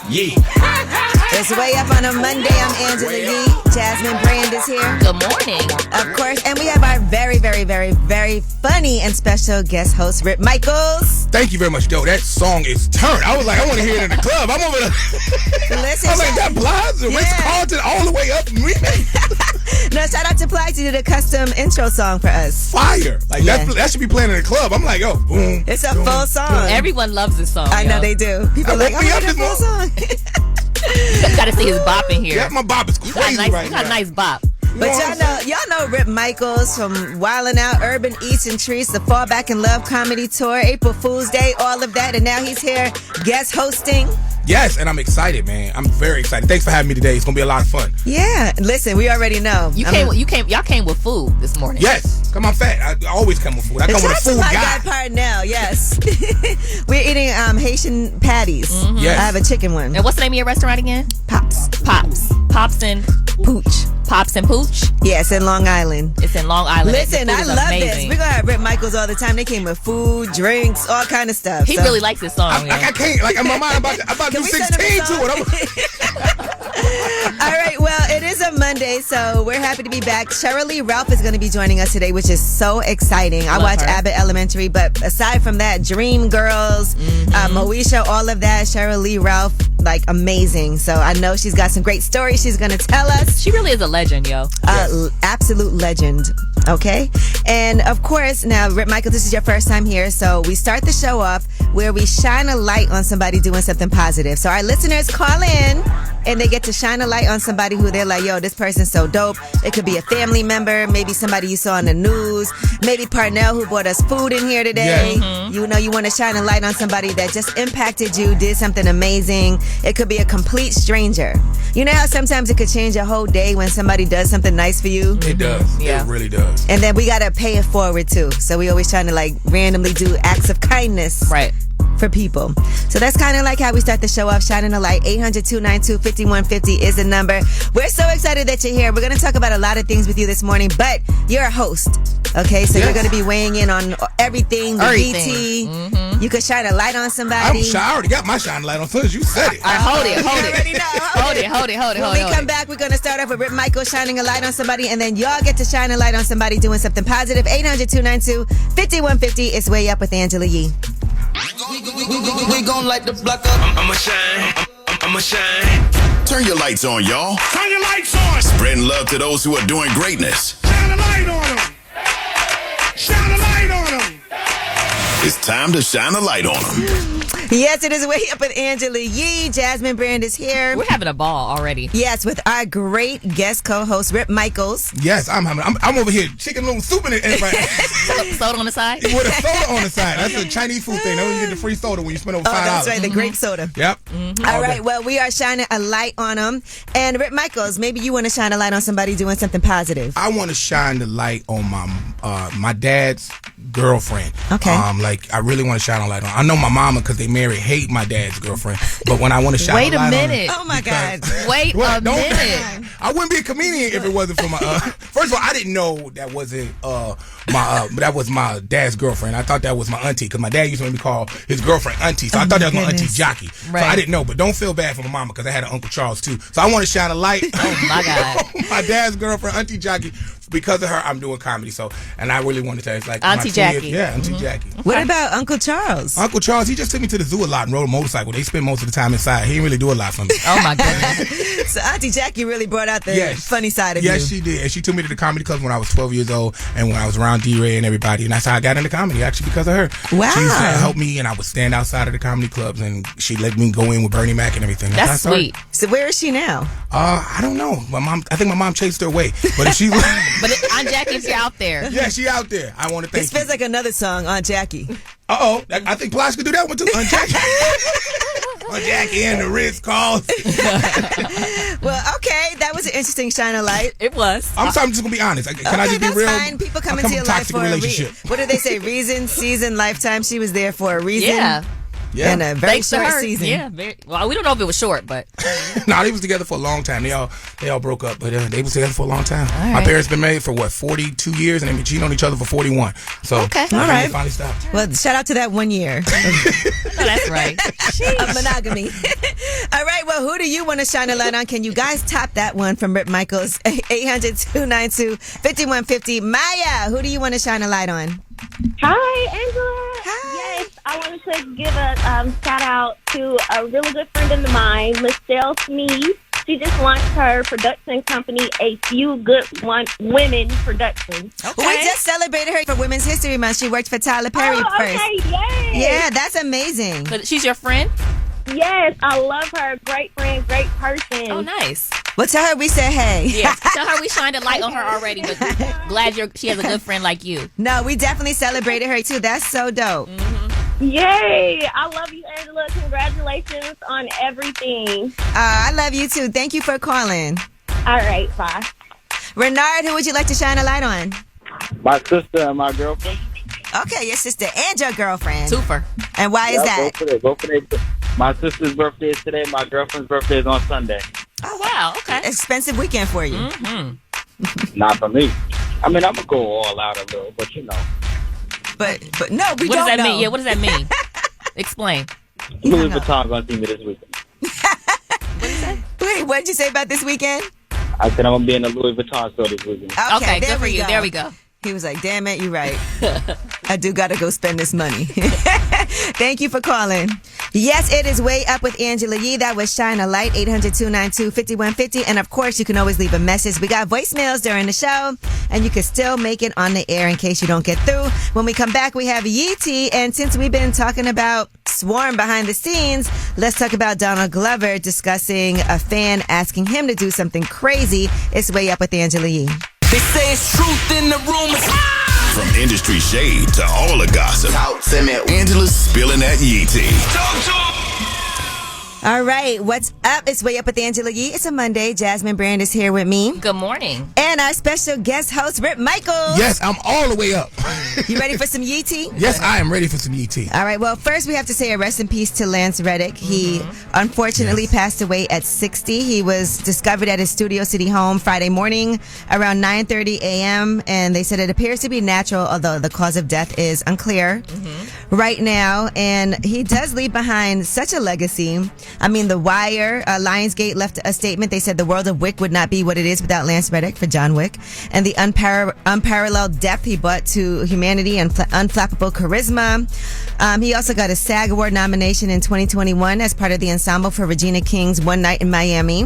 Yee. It's way up on a Monday. I'm Angela Yee. Jasmine Brand is here. Good morning. Of course. And we have our very, very, very, very funny and special guest host, Rip Michaels. Thank you very much, Doe. That song is turned. I was like, I want to hear it in the club. I'm over there. Listen, I was like, that Blige and Ritz Carlton all the way up and remake. No, shout out to Plies. You did a custom intro song for us. Fire. Like, that should be playing in the club. I'm like, oh, boom. It's a boom, full song. boom. Everyone loves this song. I know they do. People are like, woke me up a this full song. You gotta see his bop in here. Yeah, my bop is crazy you right got now. a nice bop. But y'all know Rip Michaels from Wildin' Out, Urban Eats and Treats, the Fall Back in Love comedy tour, April Fool's Day, all of that. And now he's here guest hosting. Yes, and I'm excited, man. I'm very excited. Thanks for having me today. It's gonna be a lot of fun. Yeah, listen, we already know. Y'all came with food this morning. Yes, come on, fat. I always come with food. I come with a food my guy. guy Parnell, yes. We're eating Haitian patties. Mm-hmm. Yes. I have a chicken one. And what's the name of your restaurant again? Pops and Pooch. Pops and Pooch. Yes, in Long Island. It's in Long Island. Listen, I love this. We're gonna have Rip Michaels all the time. They came with food, drinks, all kind of stuff. He really likes this song. I can't. Like in my mind, I'm about to do 16 to it. All right, well, it is a Monday, so we're happy to be back. Sheryl Lee Ralph is going to be joining us today, which is so exciting. I watch Abbott Elementary, but aside from that, Dream Girls, Moesha, all of that, Sheryl Lee Ralph, like amazing. So I know she's got some great stories she's going to tell us. She really is a legend, yo. Absolute legend. Okay. And of course, now, Rip Michael, this is your first time here. So we start the show off where we shine a light on somebody doing something positive. So our listeners call in and they get to shine a light on somebody who they're like, yo, this person's so dope. It could be a family member, maybe somebody you saw on the news, maybe Parnell who brought us food in here today. Yeah. You know, you want to shine a light on somebody that just impacted you, did something amazing. It could be a complete stranger. You know how sometimes it could change your whole day when somebody does something nice for you? It does. Yeah. It really does. And then we got to pay it forward too. So we always trying to like randomly do acts of kindness. Right. For people. So that's kind of like how we start the show off, shining a light. 800-292-5150 is the number. We're so excited that you're here. We're going to talk about a lot of things with you this morning, but you're a host. Okay, so you're going to be weighing in on everything, the BT. Mm-hmm. You could shine a light on somebody. I already got my shining light on as soon as you said it. Hold it. Hold it. When we come back, we're going to start off with Rip Michael shining a light on somebody, and then y'all get to shine a light on somebody doing something positive. 800-292-5150. It's Way Up with Angela Yee. We gon' light the block up. I'ma shine. I'ma shine. Turn your lights on, y'all. Turn your lights on. Spreading love to those who are doing greatness. Shine a light on them. Shine a light on them. It's time to shine a light on them. Yes, it is Way Up with Angela Yee. Jasmine Brand is here. We're having a ball already. Yes, with our great guest co-host, Rip Michaels. Yes, I'm over here chicken noodle soup in it. Soda on the side? With a soda on the side. That's a Chinese food thing. That's when you get the free soda when you spend over $5. That's right, the grape soda. Yep. All right, well, we are shining a light on them. And Rip Michaels, maybe you want to shine a light on somebody doing something positive. I want to shine the light on my dad's girlfriend. Okay. I really want to shine a light on. I know my mama, because they married, hate my dad's girlfriend. But when I want to shine Wait a light a minute. Oh my God. Wait a minute. I wouldn't be a comedian if it wasn't for my. First of all, I didn't know that wasn't that was my dad's girlfriend. I thought that was my auntie, because my dad used to let me call his girlfriend auntie. So I thought that was my auntie Jockey. Right. So I didn't know. But don't feel bad for my mama, because I had an Uncle Charles too. So I want to shine a light. Oh my God. on my dad's girlfriend, Auntie Jockey. Because of her, I'm doing comedy. So, and I really wanted to tell you, it's like Auntie Jackie. Yeah, Auntie Jackie. What about Uncle Charles? Uncle Charles, he just took me to the zoo a lot and rode a motorcycle. They spend most of the time inside. He didn't really do a lot for me. Oh my goodness. So Auntie Jackie really brought out the funny side of you. Yes, she did. And she took me to the comedy club when I was 12 years old, and when I was around D-Ray and everybody. And that's how I got into comedy, actually, because of her. Wow. She used to help me, and I would stand outside of the comedy clubs, and she let me go in with Bernie Mac and everything. That's sweet. So where is she now? I don't know. I think my mom chased her away. But if she But Aunt Jackie, if you're out there. Yeah, she out there. I want to thank you. This feels like another song, Aunt Jackie. Uh-oh. I think Plies could do that one too. Aunt Jackie. Aunt Jackie and the Ritz calls. Well, okay. That was an interesting shine of light. It was. I'm just going to be honest. Can I just be real? Fine. People come into your life for a reason. What do they say? Reason, season, lifetime. She was there for a reason. Yeah. Yeah. And a very Thanks to short her. season. Yeah. Well, we don't know if it was short, but. No, they was together for a long time. They all broke up, but they was together for a long time. All right. My parents been married for 42 years, and they've been cheating on each other for 41. So Okay. I think All right. they finally stopped. Well, shout out to that 1 year No, that's right. of monogamy. All right, well, who do you want to shine a light on? Can you guys top that one from Rip Michaels? 800-292-5150. Maya, who do you want to shine a light on? Hi, Angela. Hi. Yes, I wanted to give a shout out to a really good friend of mine, Miss Sheryl Sneed. She just launched her production company, A Few Good Women Productions. We just celebrated her for Women's History Month. She worked for Tyler Perry first. Okay, yay. Yeah, that's amazing. So she's your friend? Yes, I love her. Great friend, great person. Oh, nice. Well, tell her we said hey. Yeah, tell her we shined a light on her already, but glad she has a good friend like you. No, we definitely celebrated her too. That's so dope. Yay. I love you, Angela. Congratulations on everything. I love you too. Thank you for calling. All right, bye. Renard, who would you like to shine a light on? My sister and my girlfriend. Okay, your sister and your girlfriend. Super. And why is that? Go for that. My sister's birthday is today. My girlfriend's birthday is on Sunday. Oh, wow. Okay. Expensive weekend for you. Not for me. I mean, I'm going to go all out a little, but you know. But no, we What don't does that know. mean? Yeah, what does that mean? Explain. Louis Vuitton's going to see me this weekend. Wait, what did you say about this weekend? I said I'm going to be in the Louis Vuitton store this weekend. Okay, there good for we you. go. There we go. He was like, damn it, you're right. I do got to go spend this money. Thank you for calling. Yes, it is Way Up with Angela Yee. That was Shine a Light, 800-292-5150. And of course, you can always leave a message. We got voicemails during the show, and you can still make it on the air in case you don't get through. When we come back, we have Yeetie. And since we've been talking about Swarm behind the scenes, let's talk about Donald Glover discussing a fan asking him to do something crazy. It's Way Up with Angela Yee. They say it's truth in the rumors. From industry shade to all the gossip, Talk to me. Angela's spilling that Yee tea. All right, what's up? It's Way Up with Angela Yee. It's a Monday. Jasmine Brand is here with me. Good morning. And our special guest host, Rip Michaels. Yes, I'm all the way up. You ready for some Yee tea? Yes, I am ready for some Yee tea. All right, well, first we have to say a rest in peace to Lance Reddick. He unfortunately passed away at 60. He was discovered at his Studio City home Friday morning around 9:30 a.m. And they said it appears to be natural, although the cause of death is unclear right now. And he does leave behind such a legacy. I mean, The Wire, Lionsgate left a statement. They said the world of Wick would not be what it is without Lance Reddick for John Wick. And the unparalleled depth he brought to humanity and unflappable charisma. He also got a SAG Award nomination in 2021 as part of the ensemble for Regina King's One Night in Miami.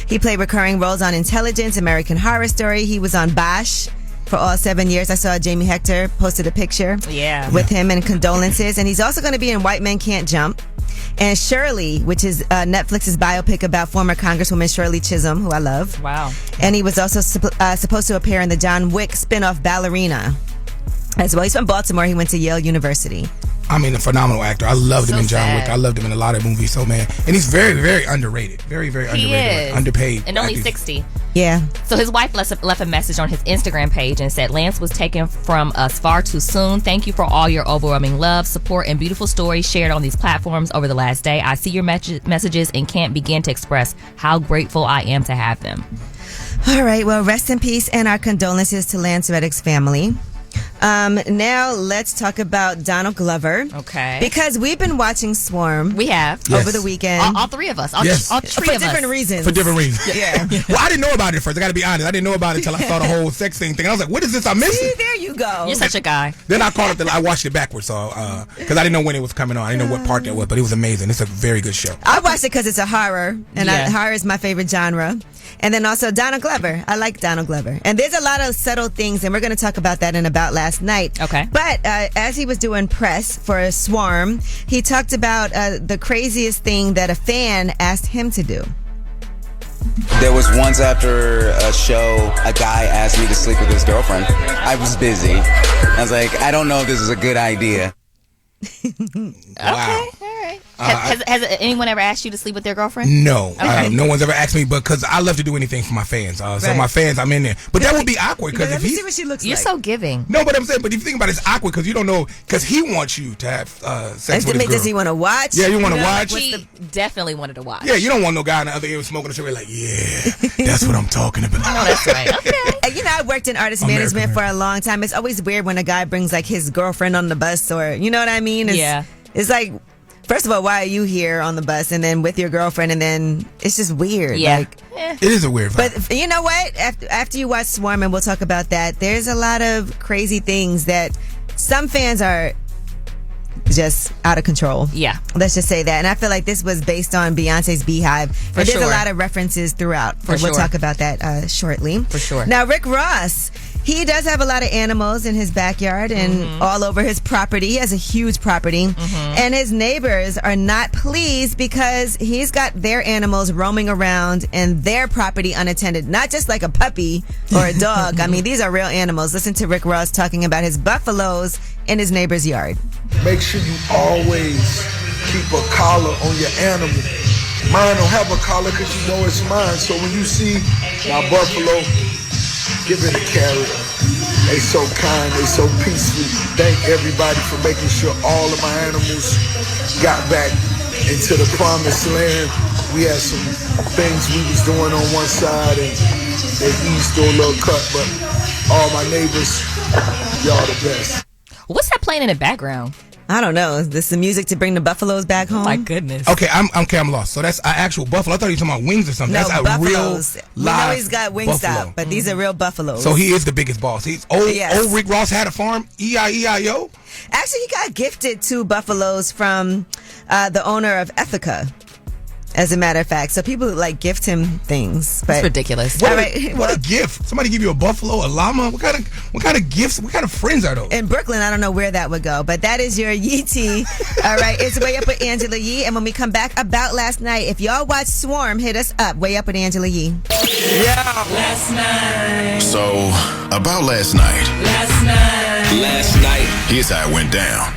He played recurring roles on Intelligence, American Horror Story. He was on Bosch for all 7 years. I saw Jamie Hector posted a picture with him and condolences. And he's also going to be in White Men Can't Jump. And Shirley, which is Netflix's biopic about former Congresswoman Shirley Chisholm, who I love. Wow. And he was also supposed to appear in the John Wick spinoff Ballerina as well. He's from Baltimore. He went to Yale University. I mean, a phenomenal actor. I loved him in John sad. Wick. I loved him in a lot of movies. So, man. And he's very, very underrated. Very, very He underrated. is. Underpaid. And only actor. 60. Yeah. So his wife left a message on his Instagram page and said, Lance was taken from us far too soon. Thank you for all your overwhelming love, support, and beautiful stories shared on these platforms over the last day. I see your messages and can't begin to express how grateful I am to have them. All right. Well, rest in peace and our condolences to Lance Reddick's family. Now let's talk about Donald Glover. Okay. Because we've been watching Swarm. We have. Over the weekend. All three of us. All For three of us. different reasons. For different reasons. Yeah. Well, I didn't know about it at first. I got to be honest. I didn't know about it until I saw the whole sex thing. I was like, what is this I'm missing? See, there you go. You're such a guy. Then I caught it. I watched it backwards, so because I didn't know when it was coming on. I didn't know what part that was, but it was amazing. It's a very good show. I watched it because it's a horror, and Yeah. horror is my favorite genre. And then also Donald Glover. I like Donald Glover. And there's a lot of subtle things, and we're going to talk about that in About Last Night. Okay. But as he was doing press for Swarm, he talked about the craziest thing that a fan asked him to do. There was once after a show, a guy asked me to sleep with his girlfriend. I was busy. I was like, I don't know if this is a good idea. Wow. Okay. All right. Has anyone ever asked you to sleep with their girlfriend? No, Okay. no one's ever asked me, but because I love to do anything for my fans. So Right. my fans, I'm in there. But that would be awkward because Let if me he, see what she looks You're like. so giving. no, but I'm saying, but if you think about it, it's awkward because you don't know because he wants you to have sex with his girl. Does he want to watch? Yeah, you want to watch. He definitely wanted to watch. Yeah, you don't want no guy in the other ear smoking a cigarette like, yeah, that's what I'm talking about. No, that's right. Okay. You know, I worked in artist American management for Mary. a long time. It's always weird when a guy brings like his girlfriend on the bus or, you know what I mean? It's, Yeah. It's like, First of all, why are you here on the bus and then with your girlfriend, and then it's just weird. Yeah. Like, It is a weird vibe. but you know what? After you watch Swarm, and we'll talk about that, there's a lot of crazy things that some fans are just out of control. Yeah. Let's just say that. And I feel like this was based on Beyonce's Beehive. For and there's sure. a lot of references throughout. For We'll sure. talk about that shortly. For sure. Now, Rick Ross, he does have a lot of animals in his backyard and all over his property. He has a huge property. And his neighbors are not pleased because he's got their animals roaming around in their property unattended. Not just like a puppy or a dog. I mean, these are real animals. Listen to Rick Ross talking about his buffaloes in his neighbor's yard. Make sure you always keep a collar on your animal. Mine don't have a collar because you know it's mine. So when you see my buffalo, give it a carrot. They so kind, they so peaceful. Thank everybody for making sure all of my animals got back into the promised land. We had some things we was doing on one side and they eased through a little cut, but all my neighbors, y'all the best. What's that playing in the background? I don't know. Is this the music to bring the buffaloes back home? My goodness. Okay, I'm lost. So that's an actual buffalo. I thought you were talking about wings or something. No, that's a buffaloes. real We live know he's got Wingstop, but these are real buffaloes. So he is the biggest boss. He's old Rick Ross had a farm. E-I-E-I-O. Actually, he got gifted 2 buffaloes from the owner of Ethica, as a matter of fact. So people like gift him things. But That's ridiculous. What a gift. Somebody give you a buffalo, a llama. What kind of gifts, what kind of friends are those? In Brooklyn, I don't know where that would go, but that is your Yee Tea. All right, it's Way Up with Angela Yee. And when we come back, about last night, if y'all watch Swarm, hit us up. Way Up with Angela Yee. Yeah. Last night. So, about last night. Last night. Here's how it went down.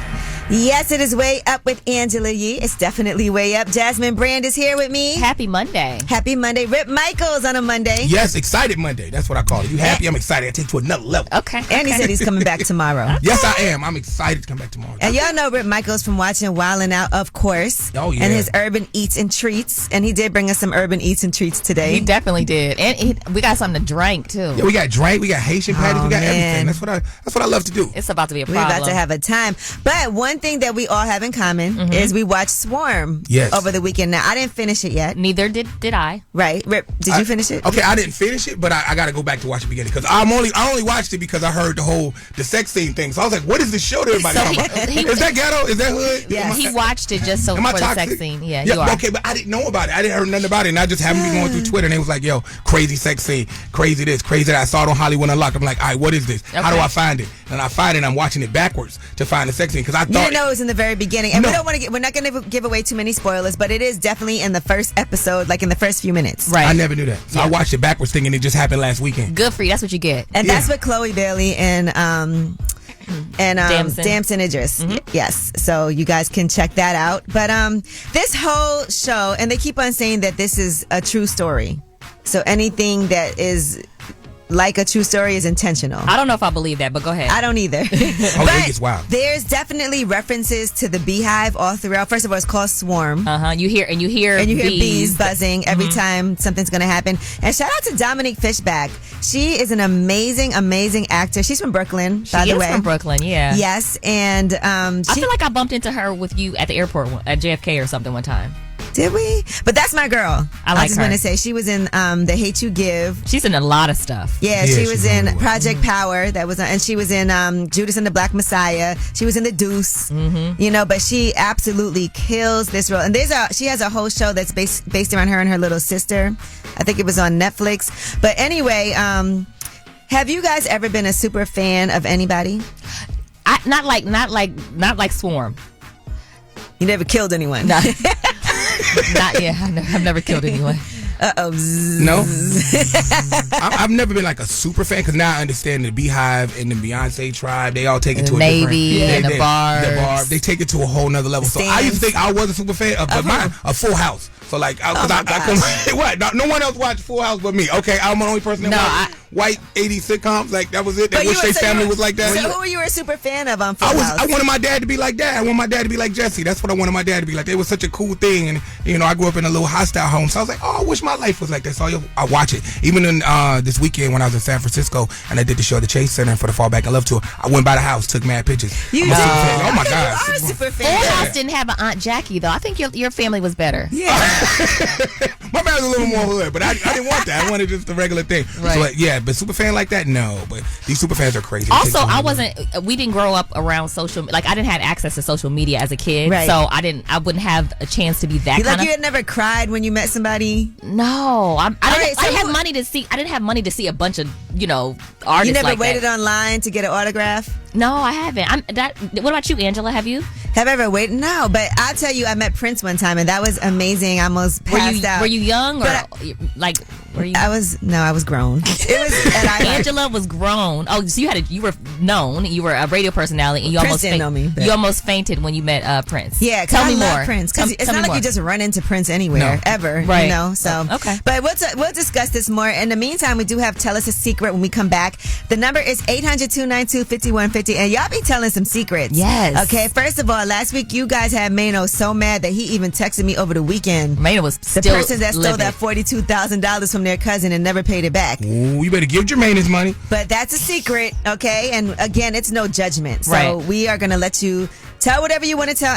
Yes, it is Way Up with Angela Yee. It's definitely Way Up. Jasmine Brand is here with me. Happy Monday. Happy Monday. Rip Michaels on a Monday. Yes, excited Monday. That's what I call it. You happy? I'm excited. I take it to another level. Okay. And he said he's coming back tomorrow. Yes, I am. I'm excited to come back tomorrow. And y'all know Rip Michaels from watching Wildin' Out, of course. Oh, yeah. And his Urban Eats and Treats. And he did bring us some Urban Eats and Treats today. He definitely did. And we got something to drink, too. Yeah, we got drink, we got Haitian patties, we got man. everything. That's what I love to do. It's about to be a We're problem. about to have a time. But one thing that we all have in common is we watched Swarm over the weekend. Now, I didn't finish it yet. Neither did I. Right. Rip, did you finish it? Okay, I didn't finish it, but I got to go back to watch the beginning because I only watched it because I heard the sex scene thing. So I was like, what is this show that everybody talking about? Is that ghetto? Is that hood? Yeah. He watched it just so Am I for the toxic? sex scene. Yeah, you are. Okay, but I didn't know about it. I didn't hear nothing about it. And I just happened to be going through Twitter and it was like, yo, crazy sex scene, crazy this, crazy that. I saw it on Hollywood Unlocked. I'm like, all right, what is this? How do I find it? And I find it and I'm watching it backwards to find the sex scene because I thought. You didn't know it was in the very beginning. And we're not going to give away too many spoilers, but it is definitely in the first episode, like in the first few minutes. Right. I never knew that. So I watched it backwards thinking it just happened last weekend. Good for you. That's what you get. And that's what Chloe Bailey and Damson Idris. Yes. So you guys can check that out. But this whole show, and they keep on saying that this is a true story. So anything that is like a true story is intentional. I don't know if I believe that, but go ahead. I don't either. It gets wild. There's definitely references to the Beehive all throughout. First of all, it's called Swarm. You hear bees buzzing every time something's going to happen. And shout out to Dominique Fishback. She is an amazing, amazing actor. She's from Brooklyn, by the way. She's from Brooklyn, yeah. Yes, and I feel like I bumped into her with you at the airport at JFK or something one time. Did we? But that's my girl. I just want to say she was in The Hate You Give. She's in a lot of stuff. Yeah, she was in Project Power. And she was in Judas and the Black Messiah. She was in The Deuce. You know, but she absolutely kills this role. And she has a whole show that's based around her and her little sister. I think it was on Netflix. But anyway, have you guys ever been a super fan of anybody? Not like Swarm. You never killed anyone. No. Not yet. I've never killed anyone. No. I've never been like a super fan because now I understand the Beehive and the Beyonce tribe. They all take it to a Navy different... and the bar. They take it to a whole nother level. So I used to think I was a super fan of a Full House. So like, I couldn't... What? No one else watched Full House but me. Okay, I'm the only person that white 80s sitcoms. Like that was it. That But you Wish were- They so Family you- was like that. So who were you a super fan of on Full I House? wanted my dad to be like that. I want my dad to be like Jesse. That's what I wanted my dad to be like. It was such a cool thing, and I grew up in a little hostile home, so I was like, oh, I wish my life was like that. So I watch it. Even in this weekend when I was in San Francisco and I did the show at the Chase Center for the Fall Back in Love tour, I went by the house, took mad pictures. You I'm a did? super fan. Oh my I think God! you are a super fan. Full House didn't have an Aunt Jackie though. I think your family was better. Yeah. My man was a little more hood, but I didn't want that. I wanted just the regular thing. Right. So yeah, but super fan like that, no. But these super fans are crazy. Also, we didn't grow up around social. Like I didn't have access to social media as a kid, Right. so I wouldn't have a chance to be that You kind like of. you had never cried when you met somebody? No, I didn't. right, so I have who- money to see. I didn't have money to see a bunch of artists. You never like waited that. online to get an autograph? No, I haven't. What about you, Angela? Have you? Have I ever waited? No, but I'll tell you, I met Prince one time, and that was amazing. I almost passed out. Were you young or But were you? I was grown. It was, and Angela was grown. Oh, so you were known. You were a radio personality, and you Prince didn't know me, but- You almost fainted when you met Prince. Yeah, tell me love more. Prince, because it's Tell not me like you more. just run into Prince anywhere, No. ever, Right. So Okay. But we'll discuss this more. In the meantime, we do have Tell Us a Secret when we come back. The number is 800-292-5150, and y'all be telling some secrets. Yes. Okay. First of all, last week you guys had Mano so mad that he even texted me over the weekend. Maynard was The still person that stole livid. that $42,000 from their cousin and never paid it back. Ooh, you better give Jermaine his money. But that's a secret, okay? And again, it's no judgment. So Right. we are going to let you tell whatever you want to tell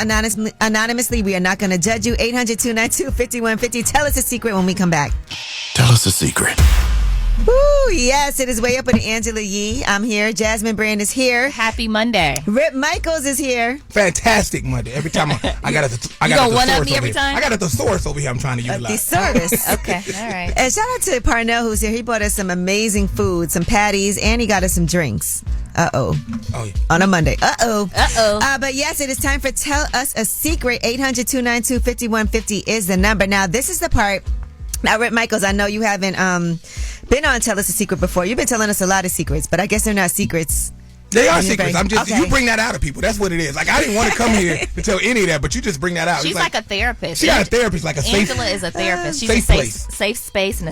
anonymously. We are not going to judge you. 800-292-5150. Tell us a secret when we come back. Tell us a secret. Woo, yes, it is Way Up with Angela Yee. I'm here. Jasmine Brand is here. Happy Monday. Rip Michaels is here. Fantastic Monday. Every time I got You gonna one-up me every time? I got a thesaurus over here I'm trying to The utilize. service. Okay, all right. And shout out to Parnell who's here. He bought us some amazing food, some patties, and he got us some drinks. Oh, yeah. On a Monday. Uh-oh. But yes, it is time for Tell Us a Secret. 800-292-5150 is the number. Now, this is the part. Now, Rip Michaels, I know you haven't been on Tell Us a Secret before. You've been telling us a lot of secrets, but I guess they're not secrets. They are You're secrets. very- I'm just okay. you bring that out of people. That's what it is. Like I didn't want to come here to tell any of that, but you just bring that out. She's It's like a therapist. She got a therapist, like a safe. Angela is a therapist. She's safe a place. safe space and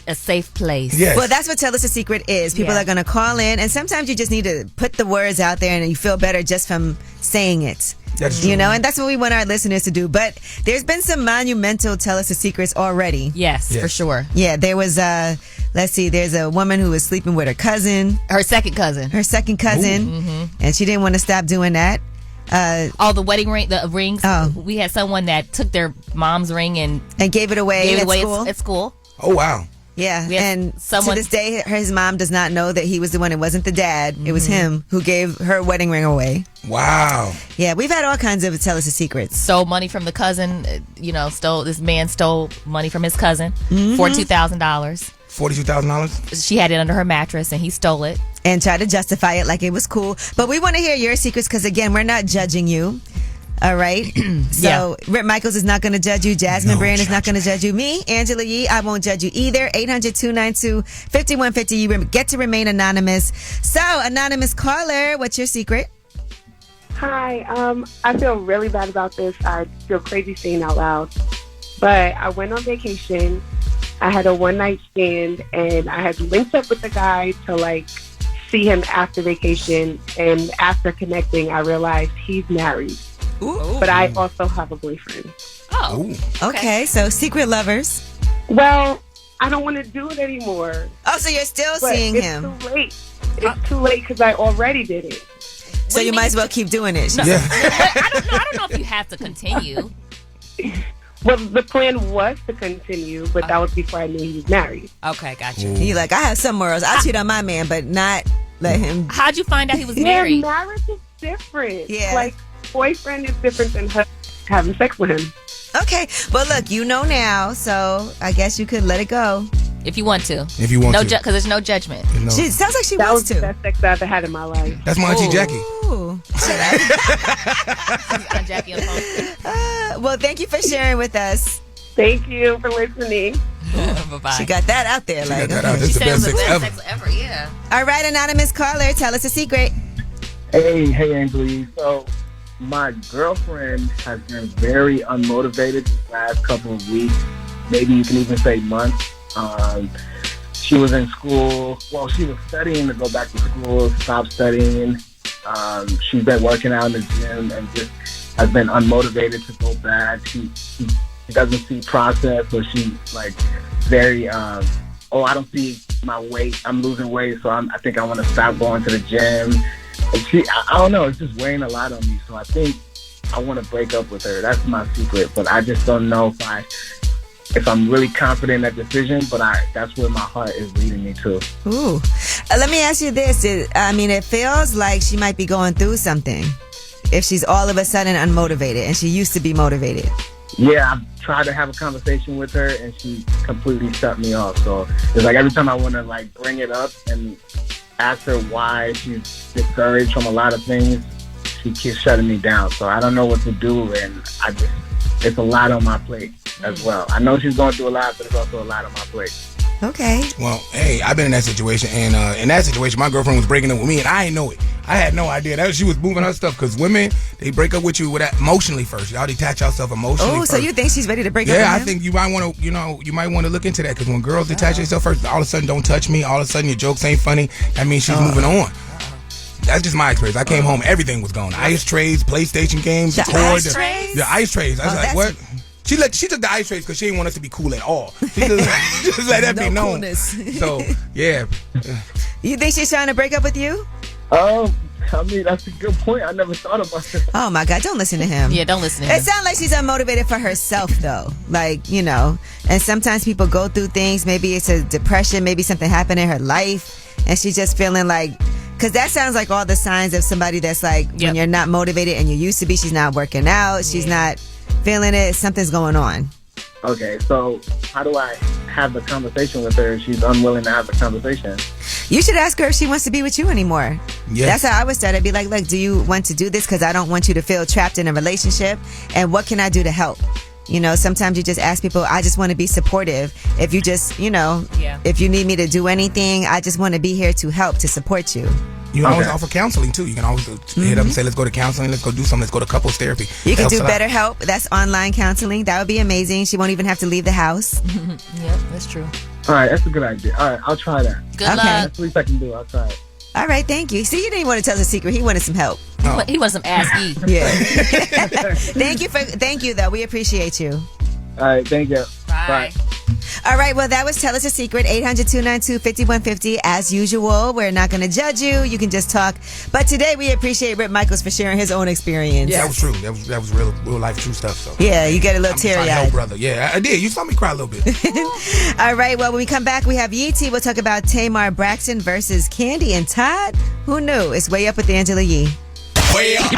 a safe place. Yes. Well, that's what Tell Us a Secret is. People Yeah. are going to call in, and sometimes you just need to put the words out there, and you feel better just from saying it. That's true. You know, and that's what we want our listeners to do. But there's been some monumental Tell Us a Secrets already. Yes, Yes. for sure. Yeah, there was let's see, there's a woman who was sleeping with her cousin, Her second cousin. and she didn't want to stop doing that. Oh, the wedding ring, the rings. Oh. We had someone that took their mom's ring and And gave it away gave it at away school. at school. Oh wow. Yeah, We had and someone- to this day, his mom does not know that he was the one. It wasn't the dad. It was him who gave her wedding ring away. Wow. Yeah, we've had all kinds of Tell Us a Secrets. Stole money from the cousin. This man stole money from his cousin. $42,000. $42,000. Mm. She had it under her mattress and he stole it. And try to justify it like it was cool. But we want to hear your secrets because, again, we're not judging you. All right? So, Rip Michaels is not going to judge you. Jasmine Brand is not going to judge you. Me, Angela Yee, I won't judge you either. 800-292-5150. You get to remain anonymous. So, anonymous caller, what's your secret? Hi, I feel really bad about this. I feel crazy saying out loud. But I went on vacation. I had a one-night stand, and I had linked up with the guy to, see him after vacation. And after connecting, I realized he's married. Ooh. But I also have a boyfriend. Oh. Ooh. Okay, so secret lovers. Well, I don't want to do it anymore. Oh, so you're still But seeing it's him. too late. It's too late because I already did it. So you might as well keep doing it. Yeah. I don't know if you have to continue. Well, the plan was to continue, but that was before I knew he was married. Okay, gotcha. You're like, I have some morals. I cheat on my man, but not let him. How'd you find out he was Yeah, married? marriage is different. Yeah. Like, boyfriend is different than her having sex with him. Okay, well, look, you know now, so I guess you could let it go. If you want to. If you want to. Because there's no judgment. No. She sounds like she That was wants the to. best sex I ever had in my life. That's my auntie Jackie. Ooh. Aunt Jackie on the phone. Well, thank you for sharing with us. Thank you for listening. Bye-bye. She got that out there. She Like, got that out. okay. That's She the said it was best the sex best ever. sex ever, yeah. All right, anonymous caller, tell us a secret. Hey, Angela. So, my girlfriend has been very unmotivated these last couple of weeks. Maybe you can even say months. she was in school. Well, she was studying to go back to school, stopped studying. She's been working out in the gym and just has been unmotivated to go back. She doesn't see process, or she's like very, I don't see my weight. I'm losing weight, so I think I want to stop going to the gym. And I don't know, it's just weighing a lot on me. So I think I want to break up with her. That's my secret, but I just don't know if I'm really confident in that decision, but that's where my heart is leading me to. Ooh. Let me ask you this. It feels like she might be going through something if she's all of a sudden unmotivated, and she used to be motivated. Yeah, I've tried to have a conversation with her, and she completely shut me off. So it's like every time I want to like bring it up and ask her why she's discouraged from a lot of things, she keeps shutting me down. So I don't know what to do, and it's a lot on my plate as well. I know she's going through a lot, but it's also a lot on my plate. Okay. Well, hey, I've been in that situation, and in that situation, my girlfriend was breaking up with me, and I didn't know it. I had no idea that she was moving her stuff, because women, they break up with you emotionally first. Y'all detach yourself emotionally first. So you think she's ready to break up with him? Yeah, I him? think you might want to, you might want to look into that, because when girls detach themselves first, all of a sudden don't touch me, all of a sudden your jokes ain't funny, that means she's moving on. That's just my experience. I came home, everything was gone. Ice trays, PlayStation games, the ice trays? The ice trays. I was like, what? She took the ice trays because she didn't want us to be cool at all. She just let that be known. Coolness. So, yeah. You think she's trying to break up with you? That's a good point. I never thought about it. Oh, my God. Don't listen to him. Yeah, don't listen to him. It sounds like she's unmotivated for herself, though. Like, and sometimes people go through things. Maybe it's a depression. Maybe something happened in her life. And she's just feeling like, because that sounds like all the signs of somebody that's like, when you're not motivated and you used to be, she's not working out. She's not feeling it. Something's going on. Okay, so how do I have the conversation with her if she's unwilling to have the conversation? You should ask her if she wants to be with you anymore. Yeah. That's how I would start. I'd be like, look, do you want to do this? Because I don't want you to feel trapped in a relationship. And what can I do to help? Sometimes you just ask people, I just want to be supportive. If you just, if you need me to do anything, I just want to be here to help, to support you. You can always offer counseling, too. You can always hit up and say, let's go to counseling, let's go do something, let's go to couples therapy. You can do BetterHelp. That's online counseling. That would be amazing. She won't even have to leave the house. Yep, that's true. All right, that's a good idea. All right, I'll try that. Good luck. That's the least I can do. I'll try it. All right, thank you. See, you didn't want to tell us a secret. He wanted some help. He wanted some ass-e. Yeah. Thank you, though. We appreciate you. All right, thank you. Bye. All right, well, that was Tell Us a Secret, 800-292-5150. As usual, we're not going to judge you. You can just talk. But today, we appreciate Rip Michaels for sharing his own experience. Yeah, that was true. That was real life true stuff. So yeah, you get a little teary-eyed. brother. Yeah, I did. You saw me cry a little bit. All right, well, when we come back, we have Yee. We'll talk about Tamar Braxton versus Candy and Todd. Who knew? It's Way Up with Angela Yee. Way Up.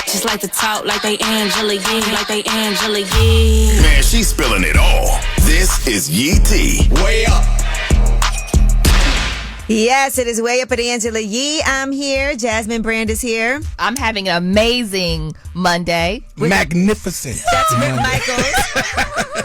Just like to talk like they Angela Yee, like they Angela Yee. Man, she's spilling it all. This is Yee T. Way Up. Yes, it is Way Up at Angela Yee. I'm here. Jasmine Brand is here. I'm having an amazing Monday. Magnificent. That's Rip Michaels.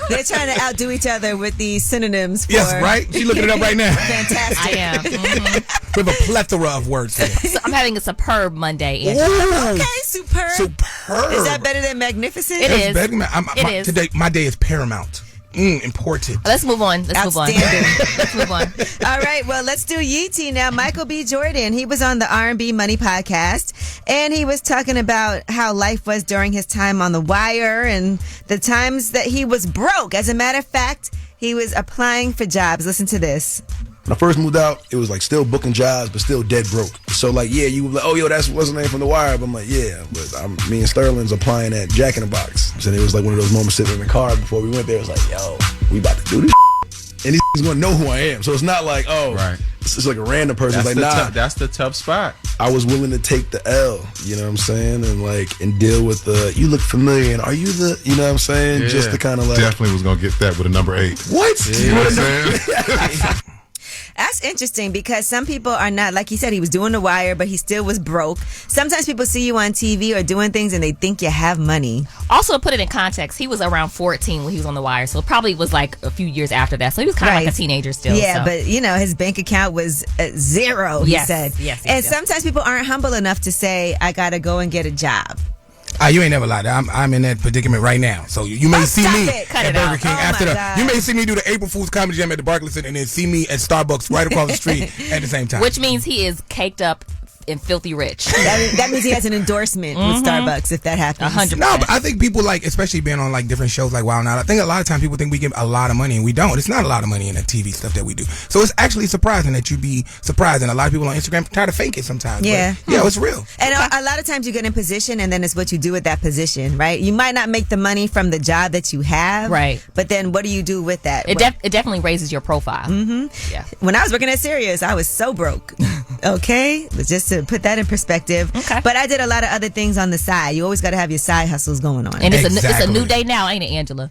They're trying to outdo each other with these synonyms for... Yes, right? She's looking it up right now. Fantastic. I am. Mm-hmm. We have a plethora of words here. So I'm having a superb Monday, Angela. Ooh. Okay, superb. Superb. Is that better than magnificent? It is. It is. Today, my day is paramount. Important. Let's move on. Let's move on. All right. Well, let's do Yee now. Michael B. Jordan. He was on the R&B Money podcast, and he was talking about how life was during his time on The Wire and the times that he was broke. As a matter of fact, he was applying for jobs. Listen to this. When I first moved out, it was like still booking jobs, but still dead broke. So like, yeah, you were like, oh, yo, that's what's the name from The Wire. But I'm like, yeah, but me and Sterling's applying at Jack in the Box. And it was like one of those moments sitting in the car before we went there. It was like, yo, we about to do this. And these gonna know who I am. So it's not like, oh, right. It's just like a random person. That's like, nah, that's the tough spot. I was willing to take the L, you know what I'm saying? And deal with the, you look familiar, and are you the, you know what I'm saying? Yeah. Just to kind of like. Definitely was gonna get that with a number 8. What? Yeah, you know what I'm saying? That's interesting because some people are not, like he said, he was doing The Wire, but he still was broke. Sometimes people see you on TV or doing things and they think you have money. Also, to put it in context, he was around 14 when he was on The Wire, so it probably was like a few years after that. So he was kind of like a teenager still. Yeah, so. But his bank account was zero, he said. Yes. And sometimes people aren't humble enough to say, I got to go and get a job. You ain't never lied. I'm in that predicament right now. So you may see me at Burger King after God. You may see me do the April Fool's Comedy Jam at the Barclays Center and then see me at Starbucks right across the street at the same time. Which means he is caked up and filthy rich. That means he has an endorsement with Starbucks if that happens. 100%. No, but I think people like, especially being on like different shows like Wild 'N Out, I think a lot of times people think we get a lot of money and we don't. It's not a lot of money in the TV stuff that we do. So it's actually surprising that you be surprised, and a lot of people on Instagram try to fake it sometimes. Yeah. But, yeah, it's real. And a lot of times you get in position and then it's what you do with that position, right? You might not make the money from the job that you have. Right. But then what do you do with that? It definitely raises your profile. Mm-hmm. Yeah. When I was working at Sirius, I was so broke. Okay? But just to put that in perspective. Okay. But I did a lot of other things on the side. You always got to have your side hustles going on. And it's a new day now, ain't it, Angela?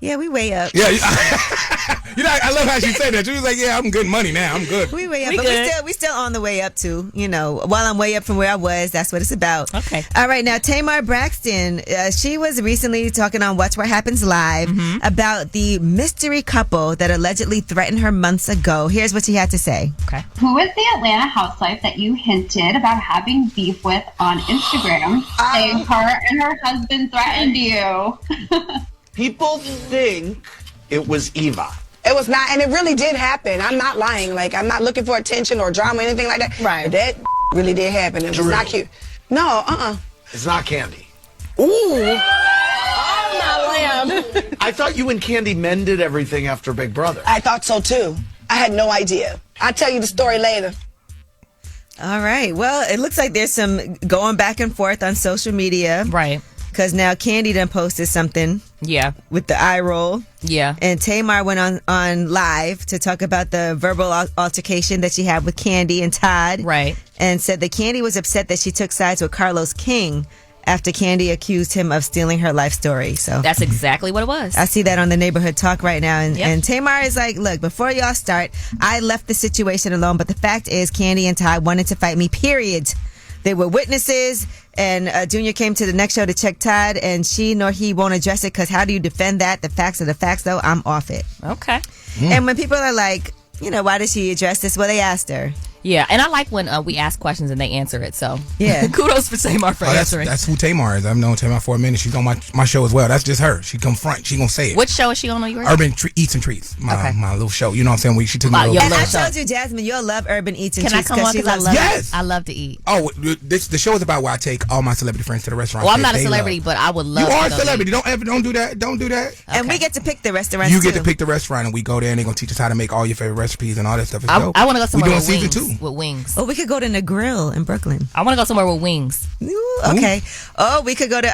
Yeah, we way up. Yeah, you know, I love how she said that. She was like, "Yeah, I'm good money now. I'm good." We way up, but we still on the way up too. You know, while I'm way up from where I was, that's what it's about. Okay. All right, now Tamar Braxton, she was recently talking on Watch What Happens Live about the mystery couple that allegedly threatened her months ago. Here's what she had to say. Okay. Who is the Atlanta housewife that you hinted about having beef with on Instagram, saying her and her husband threatened you? People think it was Eva. It was not, and it really did happen. I'm not lying. Like, I'm not looking for attention or drama or anything like that. Right. But that really did happen. It was not cute. No, It's not Candy. Ooh. Oh, my lamb. I thought you and Candy mended everything after Big Brother. I thought so, too. I had no idea. I'll tell you the story later. All right. Well, it looks like there's some going back and forth on social media. Right. Because now Candy done posted something. Yeah. With the eye roll. Yeah. And Tamar went on live to talk about the verbal altercation that she had with Candy and Todd. Right. And said that Candy was upset that she took sides with Carlos King after Candy accused him of stealing her life story. So that's exactly what it was. I see that on the Neighborhood Talk right now. And Tamar is like, look, before y'all start, I left the situation alone. But the fact is Candy and Todd wanted to fight me, period. They were witnesses, and Junior came to the next show to check Todd, and she nor he won't address it because how do you defend that? The facts are the facts, though. I'm off it. Okay. And when people are like, you know, why did she address this? Well, they asked her. Yeah, and I like when we ask questions and they answer it. So yeah, kudos for Tamar for answering. That's who Tamar is. I've known Tamar for a minute. She's on my show as well. That's just her. She come front. She gonna say it. Which show is she on? Urban Eats and Treats. My little show. You know what I'm saying? She took me. And I told you, Jasmine, you'll love Urban Eats and Treats because she loves. I love to eat. Oh, the show is about where I take all my celebrity friends to the restaurant. Well, I'm not a celebrity, but I would love. You are a celebrity. Don't do that. Don't do that. Okay. And we get to pick the restaurant. You get to pick the restaurant, and we go there, and they're gonna teach us how to make all your favorite recipes and all that stuff. I want to go somewhere with season wings. 2 with wings. Oh, we could go to the Grill in Brooklyn. I want to go somewhere with wings. Ooh, okay. Oh, we could go to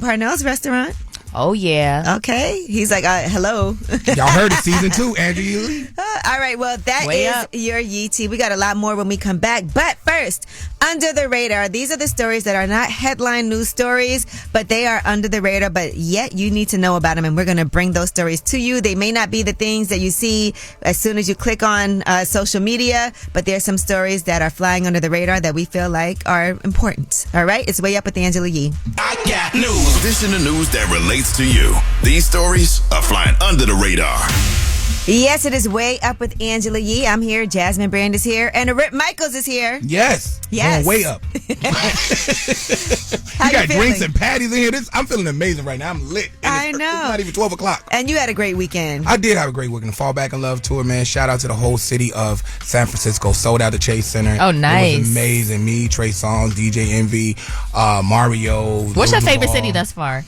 Parnell's restaurant. Oh, yeah. Okay. He's like, hello. Y'all heard it, season 2, Andrew. All right. Well, that is your Yee Tea. We got a lot more when we come back. But first, under the radar. These are the stories that are not headline news stories, but they are under the radar, but yet you need to know about them, and we're going to bring those stories to you. They may not be the things that you see as soon as you click on social media, but there's some stories that are flying under the radar that we feel like are important. All right? It's Way Up with Angela Yee. I got news. This in the news that relates to you. These stories are flying under the radar. Yes, it is Way Up with Angela Yee. I'm here. Jasmine Brand is here. And Rip Michaels is here. Yes. Yes. Way up. How you got feeling? drinks and patties in here. I'm feeling amazing right now. I'm lit. I know. It's not even 12 o'clock. And you had a great weekend. I did have a great weekend. The Fall Back in Love tour, man. Shout out to the whole city of San Francisco. Sold out the Chase Center. Oh, nice. It was amazing. Me, Trey Songz, DJ Envy, Mario. What's your favorite city thus far?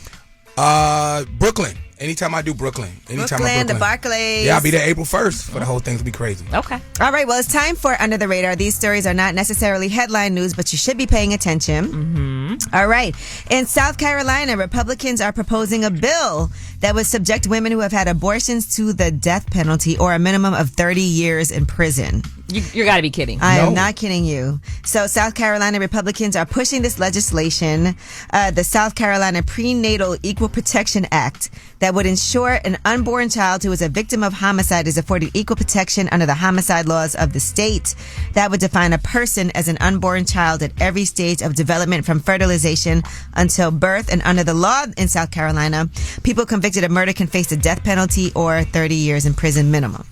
Brooklyn. Anytime I do Brooklyn. The Barclays. Yeah, I'll be there April 1st for the whole thing to be crazy. Okay. All right. Well, it's time for Under the Radar. These stories are not necessarily headline news, but you should be paying attention. Mm-hmm. All right. In South Carolina, Republicans are proposing a bill that would subject women who have had abortions to the death penalty or a minimum of 30 years in prison. You got to be kidding. I am not kidding you. So South Carolina Republicans are pushing this legislation, the South Carolina Prenatal Equal Protection Act, that would ensure an unborn child who is a victim of homicide is afforded equal protection under the homicide laws of the state. That would define a person as an unborn child at every stage of development from fertilization until birth. And under the law in South Carolina, people convicted of murder can face the death penalty or 30 years in prison minimum.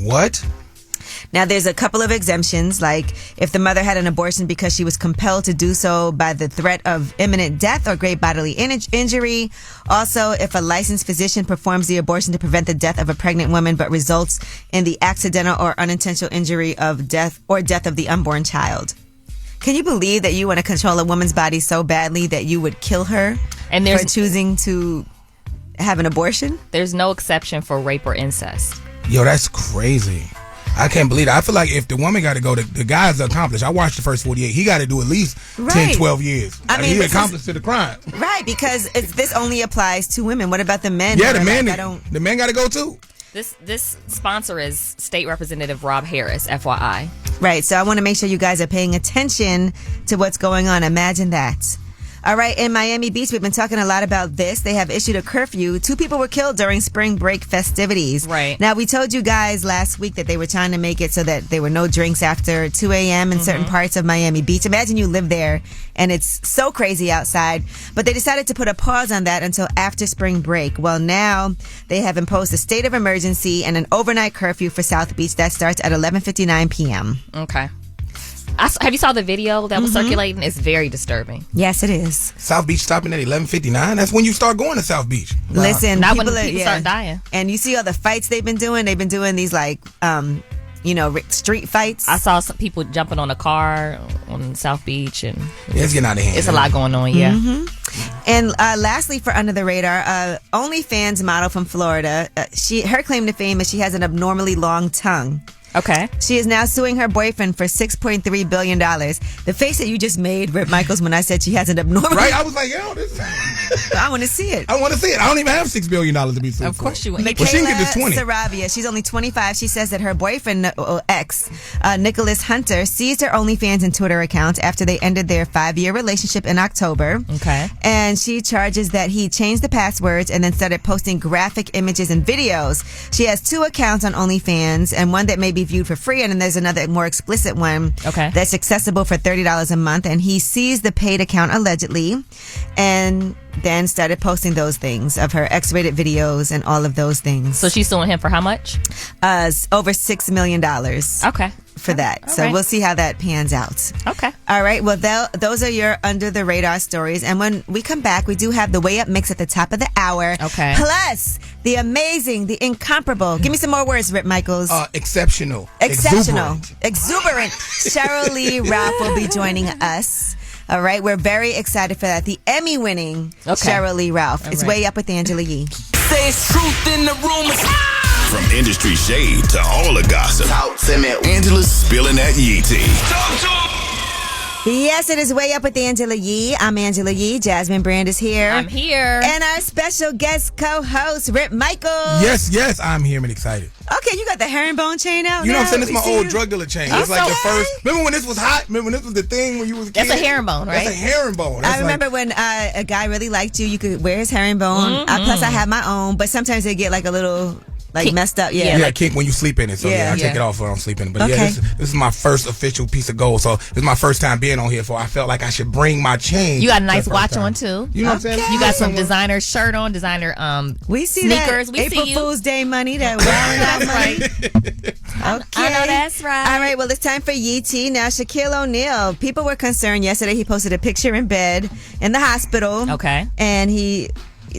What? Now, there's a couple of exemptions, like if the mother had an abortion because she was compelled to do so by the threat of imminent death or great bodily injury. Also, if a licensed physician performs the abortion to prevent the death of a pregnant woman but results in the accidental or unintentional injury of death of the unborn child. Can you believe that you want to control a woman's body so badly that you would kill her for choosing to have an abortion? There's no exception for rape or incest. Yo, that's crazy. I can't believe it. I feel like if the woman got to go, the guy's accomplished. I watched the first 48. He got to do at least 10, 12 years. I mean, he accomplished to the crime. Right, because this only applies to women. What about the men? Yeah, the men got to go too. This sponsor is State Representative Rob Harris, FYI. Right, so I want to make sure you guys are paying attention to what's going on. Imagine that. All right, in Miami Beach, we've been talking a lot about this. They have issued a curfew. 2 people were killed during spring break festivities. Right. Now, we told you guys last week that they were trying to make it so that there were no drinks after 2 a.m. in certain parts of Miami Beach. Imagine you live there and it's so crazy outside. But they decided to put a pause on that until after spring break. Well, now they have imposed a state of emergency and an overnight curfew for South Beach that starts at 11:59 p.m. Okay. Have you saw the video that was circulating? It's very disturbing. Yes, it is. South Beach stopping at 11:59. That's when you start going to South Beach. Listen, not when people start dying. And you see all the fights they've been doing. They've been doing these street fights. I saw some people jumping on a car on South Beach, and it's getting out of hand. It's a lot going on. Yeah. And lastly, for under the radar, OnlyFans model from Florida. Her claim to fame is she has an abnormally long tongue. Okay. She is now suing her boyfriend for $6.3 billion. The face that you just made, Rip Michaels, when I said she has an abnormal... Right? I was like, yo, this... I want to see it. I want to see it. I don't even have $6 billion to be sued. Of course you would. Michaela she can get this 20. Sarabia, she's only 25. She says that her boyfriend, Nicholas Hunter, seized her OnlyFans and Twitter accounts after they ended their 5-year relationship in October. Okay. And she charges that he changed the passwords and then started posting graphic images and videos. She has 2 accounts on OnlyFans and one that may be viewed for free, and then there's another more explicit one that's accessible for $30 a month. And he seized the paid account allegedly and then started posting those things of her X-rated videos and all of those things. So she's suing him for how much? Over $6 million. Okay. For that. All so right. We'll see how that pans out. Okay. All right. Well, those are your under the radar stories. And when we come back, we do have the Way Up mix at the top of the hour. Okay. Plus the amazing, the incomparable. Give me some more words, Rip Michaels. Exceptional. Exuberant. Sheryl Lee Ralph will be joining us. All right. We're very excited for that. The Emmy-winning Sheryl Lee Ralph. It's Way Up with Angela Yee. Say it's truth in the rumors. From industry shade to all the gossip, Angela's spilling that Yee tea. Yes, it is Way Up with Angela Yee. I'm Angela Yee. Jasmine Brand is here. I'm here. And our special guest co-host, Rip Michaels. Yes, I'm here and excited. Okay, you got the herringbone chain out. You know now? what I'm saying? It's my old drug dealer chain. It's like the first. Remember when this was hot? Remember when this was the thing when you was a kid? That's a herringbone, right? That's a herringbone. I remember when a guy really liked you could wear his herringbone. Plus, I have my own, but sometimes they get like a little... messed up, kink when you sleep in it. So I take it off when I don't sleep in it. But this is my first official piece of gold. So this is my first time being on here. So I felt like I should bring my chain. You got a nice watch on too. You know what I'm saying? You got some designer shirt on, designer we see sneakers. That. We April see you. Fool's Day money. That that's right. I know that's right. All right. Well, it's time for Yee Tea. Now, Shaquille O'Neal. People were concerned yesterday. He posted a picture in bed in the hospital. Okay. And he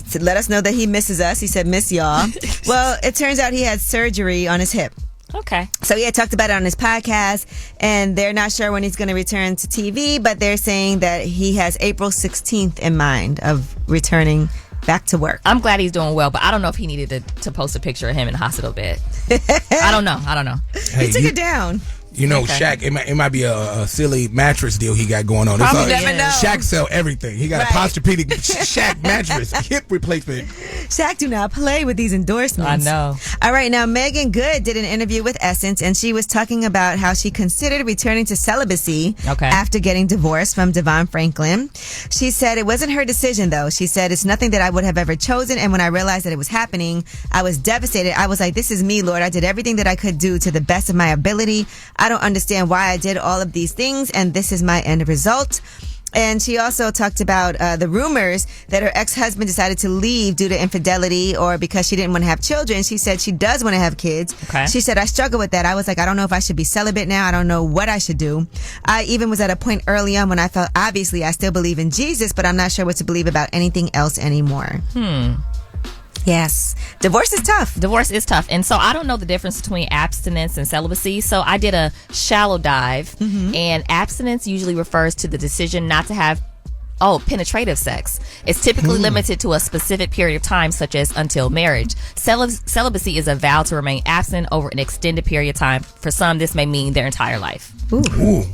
to let us know that he misses us. He said, miss y'all. Well, it turns out he had surgery on his hip. Okay. So he had talked about it on his podcast, and they're not sure when he's going to return to TV, but they're saying that he has April 16th in mind of returning back to work. I'm glad he's doing well, but I don't know if he needed to post a picture of him in the hospital bed. I don't know. Hey, he took it down. You know, Shaq, it might be a silly mattress deal he got going on. Probably never know. Shaq sell everything. He got a Posturepedic Shaq mattress, hip replacement. Shaq do not play with these endorsements. I know. All right, now Meagan Good did an interview with Essence, and she was talking about how she considered returning to celibacy after getting divorced from Devon Franklin. She said it wasn't her decision, though. She said it's nothing that I would have ever chosen, and when I realized that it was happening, I was devastated. I was like, this is me, Lord. I did everything that I could do to the best of my ability. I don't understand why I did all of these things, and this is my end result. And she also talked about the rumors that her ex-husband decided to leave due to infidelity or because she didn't want to have children. She said she does want to have kids. Okay. She said, I struggle with that. I was like, I don't know if I should be celibate now. I don't know what I should do. I even was at a point early on when I felt, obviously, I still believe in Jesus, but I'm not sure what to believe about anything else anymore. Yes. Divorce is tough. Divorce is tough. And so I don't know the difference between abstinence and celibacy. So I did a shallow dive, and abstinence usually refers to the decision not to have penetrative sex. It's typically limited to a specific period of time, such as until marriage. Celibacy is a vow to remain abstinent over an extended period of time. For some, this may mean their entire life. Ooh.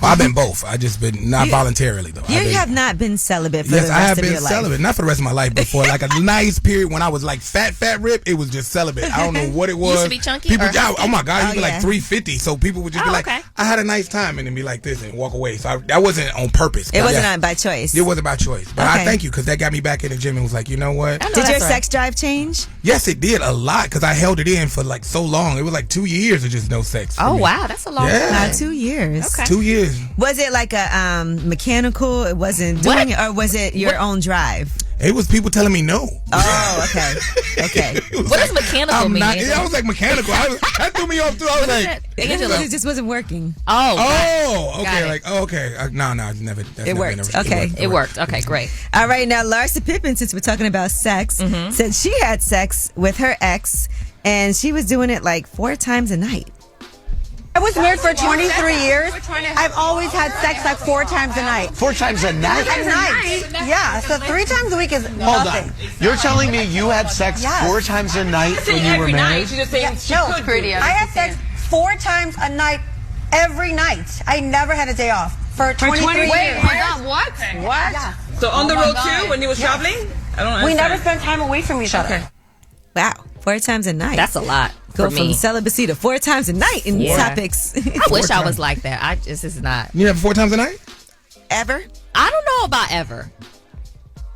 Well, I've been both. I just been not voluntarily though. You have not been celibate for the rest I have of been your life. celibate, not for the rest of my life, but for like a nice period when I was like fat rip, it was just celibate. I don't know what it was. You used to be chunky? People, or oh my God, you be like 350. So people would just be like, I had a nice time, and then be like this and walk away. So that wasn't on purpose. It wasn't by choice. It wasn't by choice. But I thank you because that got me back in the gym and was like, you know what? Did your sex drive change? Yes, it did a lot because I held it in for like so long. It was like 2 years of just no sex. Oh wow, that's a long time. 2 years. Okay. 2 years. Was it like a mechanical? It wasn't doing it, or was it your own drive? It was people telling me no. Oh, okay. Okay. What does mechanical mean? I was like mechanical. That threw me off too. I was like, it just wasn't working. Okay. No, never. It worked. Okay. It worked. Okay, great. All right, now Larsa Pippen, since we're talking about sex, said she had sex with her ex, and she was doing it like 4 times a night. I was married for 23 years. I've always had sex like 4 times a night. 4 times a night? A night. Yeah, so 3 times a week is nothing. Hold on. You're telling me you had sex 4 times a night when you were married? I had sex 4 times a night every night. I never had a day off for 23 years. Wait, hold on, what? What? Yeah. So on the road too, when you was traveling? I don't understand. We never spent time away from each other. Wow, 4 times a night. That's a lot. Go for from me. celebacy to 4 times a night in topics. I wish I was like that. This is not. You never 4 times a night? Ever? I don't know about ever.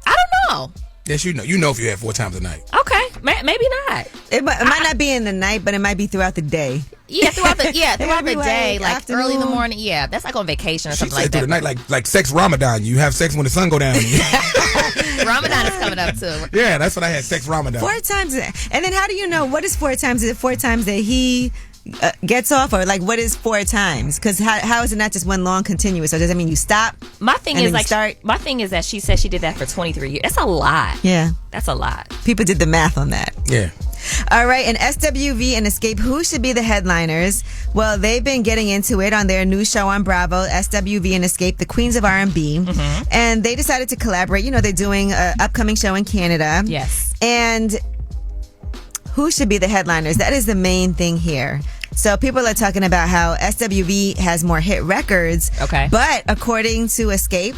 I don't know. Yes, you know. You know if you had 4 times a night. Okay, maybe not. It might not be in the night, but it might be throughout the day. Yeah, throughout the be day, like afternoon. early in the morning. Yeah, that's like on vacation or She something said like through that. the night, like sex Ramadan. You have sex when the sun go down. Ramadan is coming up too. Yeah, that's what I had. Sex Ramadan. 4 times, and then how do you know what is 4 times? Is it 4 times that he gets off, or like what is 4 times? Because how is it not just one long continuous? So does that mean you stop? My thing and is then like start? my thing is that she said she did that for 23 years. That's a lot. Yeah, that's a lot. People did the math on that. Yeah. All right, and SWV and Escape, who should be the headliners? Well, they've been getting into it on their new show on Bravo, SWV and Escape, the Queens of R&B. And they decided to collaborate. You know, they're doing an upcoming show in Canada. Yes. And who should be the headliners? That is the main thing here. So people are talking about how SWV has more hit records. Okay. But according to Escape,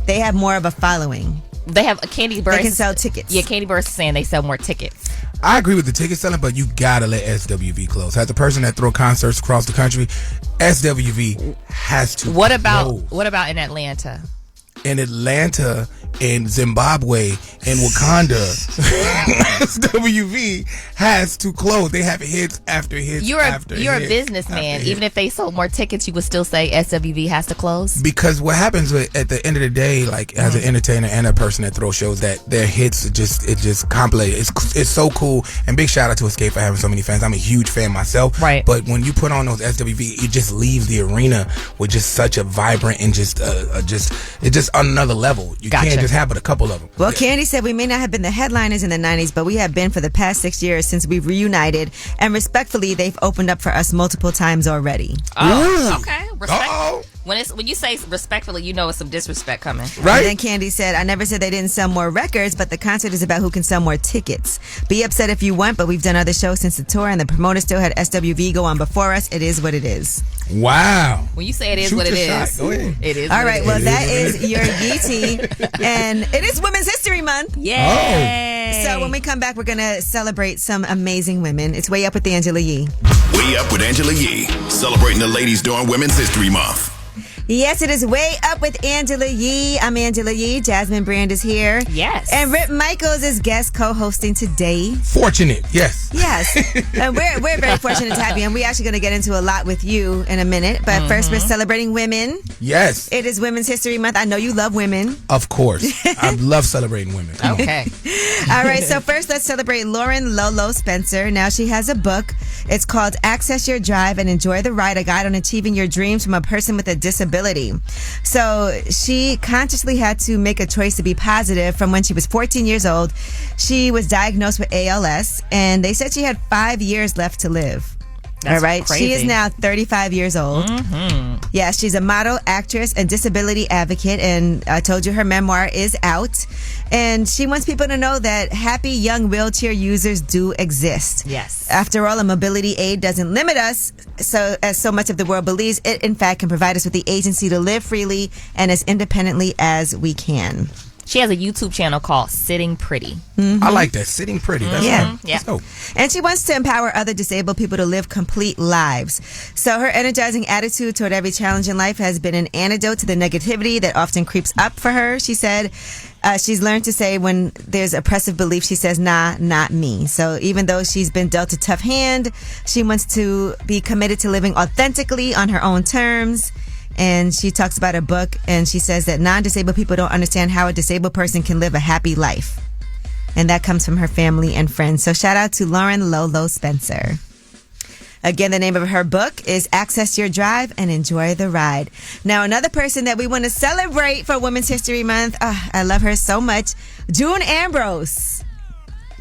they have more of a following. They have a Candy Burst. They can sell tickets. Yeah, Candy Burst is saying they sell more tickets. I agree with the ticket selling, but you gotta let SWV close. As the person that throw concerts across the country, SWV has to. What close. about in Atlanta? In Atlanta, in Zimbabwe, in Wakanda, SWV has to close. They have hits after hits. You're a hit businessman. after Even hit. if they sold more tickets, you would still say SWV has to close. Because what happens at the end of the day, like as an entertainer and a person that throws shows, that their hits just compilate. It's so cool. And big shout out to Escape for having so many fans. I'm a huge fan myself. Right. But when you put on those SWV, it just leaves the arena with just such a vibrant and just another level. You can't just have but a couple of them. Well, Candy said we may not have been the headliners in the 90s, but we have been for the past 6 years since we've reunited. And respectfully, they've opened up for us multiple times already. Oh, okay. When you say respectfully, you know it's some disrespect coming. Right. And then Candy said, I never said they didn't sell more records, but the concert is about who can sell more tickets. Be upset if you want, but we've done other shows since the tour, and the promoter still had SWV go on before us. It is what it is. Wow. When you say it is Shoot what it your is, shot. Go ahead. It is. All right. what Well, it that is your Yeetie. And it is Women's History Month. Yay. So when we come back, we're going to celebrate some amazing women. It's Way Up with Angela Yee. Way Up with Angela Yee, celebrating the ladies during Women's History Month. Yes, it is Way Up with Angela Yee. I'm Angela Yee. Jasmine Brand is here. Yes. And Rip Michaels is guest co-hosting today. Fortunate, yes. Yes. And we're very fortunate to have you. And we're actually going to get into a lot with you in a minute. But first, we're celebrating women. Yes. It is Women's History Month. I know you love women. Of course. I love celebrating women. Come Okay. All right. So first, let's celebrate Lauren Lolo Spencer. Now, she has a book. It's called Access Your Drive and Enjoy the Ride, a guide on achieving your dreams from a person with a disability. So she consciously had to make a choice to be positive from when she was 14 years old. She was diagnosed with ALS, and they said she had 5 years left to live. That's all right. crazy. She is now 35 years old. Mm-hmm. Yeah, she's a model, actress, and disability advocate. And I told you her memoir is out. And she wants people to know that happy young wheelchair users do exist. Yes. After all, a mobility aid doesn't limit us, as so much of the world believes. It, in fact, can provide us with the agency to live freely and as independently as we can. She has a YouTube channel called Sitting Pretty. Mm-hmm. I like that. Sitting Pretty. That's Yeah. dope. And she wants to empower other disabled people to live complete lives. So her energizing attitude toward every challenge in life has been an antidote to the negativity that often creeps up for her. She said she's learned to say when there's oppressive belief, she says, nah, not me. So even though she's been dealt a tough hand, she wants to be committed to living authentically on her own terms. And she talks about a book, and she says that non-disabled people don't understand how a disabled person can live a happy life. And that comes from her family and friends. So shout out to Lauren Lolo Spencer. Again, the name of her book is Access Your Drive and Enjoy the Ride. Now, another person that we want to celebrate for Women's History Month, I love her so much, June Ambrose.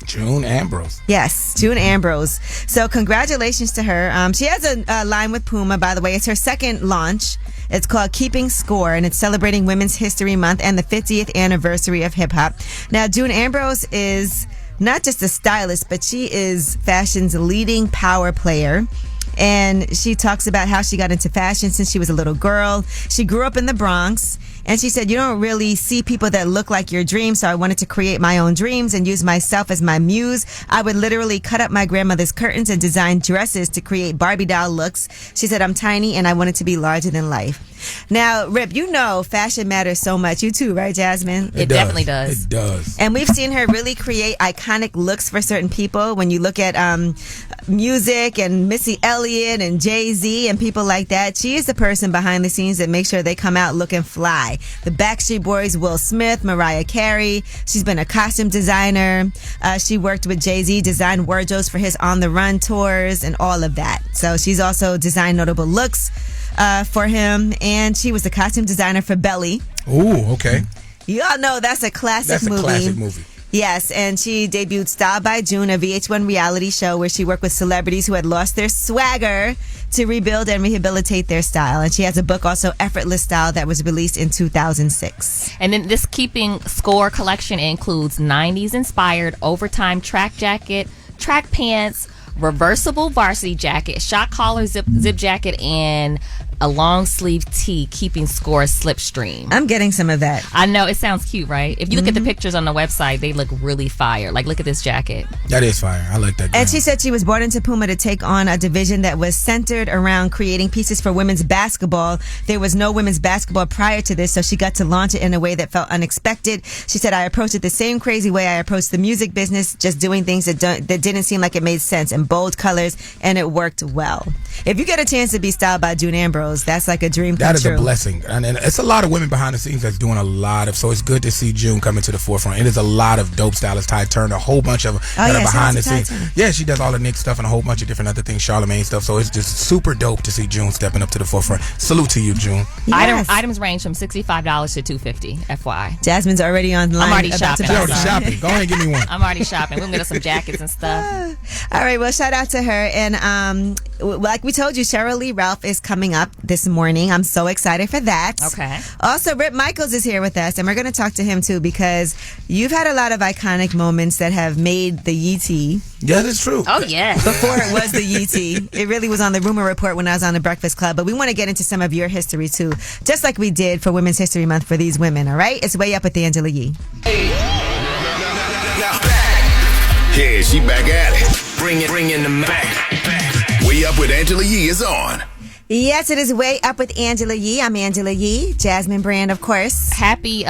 June Ambrose. Yes, June Ambrose. So congratulations to her. She has a line with Puma, by the way. It's her second launch. It's called Keeping Score, and it's celebrating Women's History Month and the 50th anniversary of hip-hop. Now, June Ambrose is not just a stylist, but she is fashion's leading power player. And she talks about how she got into fashion since she was a little girl. She grew up in the Bronx. And she said, you don't really see people that look like your dreams, so I wanted to create my own dreams and use myself as my muse. I would literally cut up my grandmother's curtains and design dresses to create Barbie doll looks. She said, I'm tiny and I wanted to be larger than life. Now, Rip, you know fashion matters so much. You too, right, Jasmine? It definitely does. It does. And we've seen her really create iconic looks for certain people. When you look at music and Missy Elliott and Jay-Z and people like that, she is the person behind the scenes that makes sure they come out looking fly. The Backstreet Boys, Will Smith, Mariah Carey. She's been a costume designer. She worked with Jay-Z, designed wardrobes for his On the Run tours and all of that. So she's also designed notable looks for him. And she was the costume designer for Belly. Ooh, okay. You all know that's a classic movie. That's a classic movie. Yes, and she debuted Style by June, a VH1 reality show where she worked with celebrities who had lost their swagger to rebuild and rehabilitate their style. And she has a book also, Effortless Style, that was released in 2006. And then this Keeping Score collection includes 90s inspired overtime track jacket, track pants, reversible varsity jacket, shot collar zip jacket, and a long sleeve tee, Keeping Score slipstream. I'm getting some of that. I know, it sounds cute, right? If you look at the pictures on the website, they look really fire. Like, look at this jacket. That is fire. I like that. And she said she was brought into Puma to take on a division that was centered around creating pieces for women's basketball. There was no women's basketball prior to this, so she got to launch it in a way that felt unexpected. She said, I approached it the same crazy way I approached the music business, just doing things that didn't seem like it made sense, in bold colors, and it worked well. If you get a chance to be styled by June Ambrose, that's like a dream come true. That is true. a blessing. And it's a lot of women behind the scenes that's doing a lot of, so it's good to see June coming to the forefront. It is a lot of dope stylists, Ty Turner, a whole bunch of them that are behind the scenes. Yeah, she does all the Nick stuff and a whole bunch of different other things, Charlemagne stuff. So it's just super dope to see June stepping up to the forefront. Salute to you, June. Yes. Items range from $65 to $250, FYI. Jasmine's already online. I'm already shopping. She's already shopping. Go ahead and give me one. I'm already shopping. We're going to get us some jackets and stuff. All right, well, shout out to her. And like we told you, Sheryl Lee Ralph is coming up this morning. I'm so excited for that. Okay. Also, Rip Michaels is here with us, and we're going to talk to him too, because you've had a lot of iconic moments that have made the Yee Tea. Yeah, that's true. Oh, yeah. Before it was the Yee Tea. It really was on the Rumor Report when I was on the Breakfast Club. But we want to get into some of your history too, just like we did for Women's History Month for these women, all right? It's Way Up with Angela Yee. Yeah, she back at it. Bring in the back. Way Up with Angela Yee is on. Yes, it is Way Up with Angela Yee. I'm Angela Yee, Jasmine Brand, of course. Happy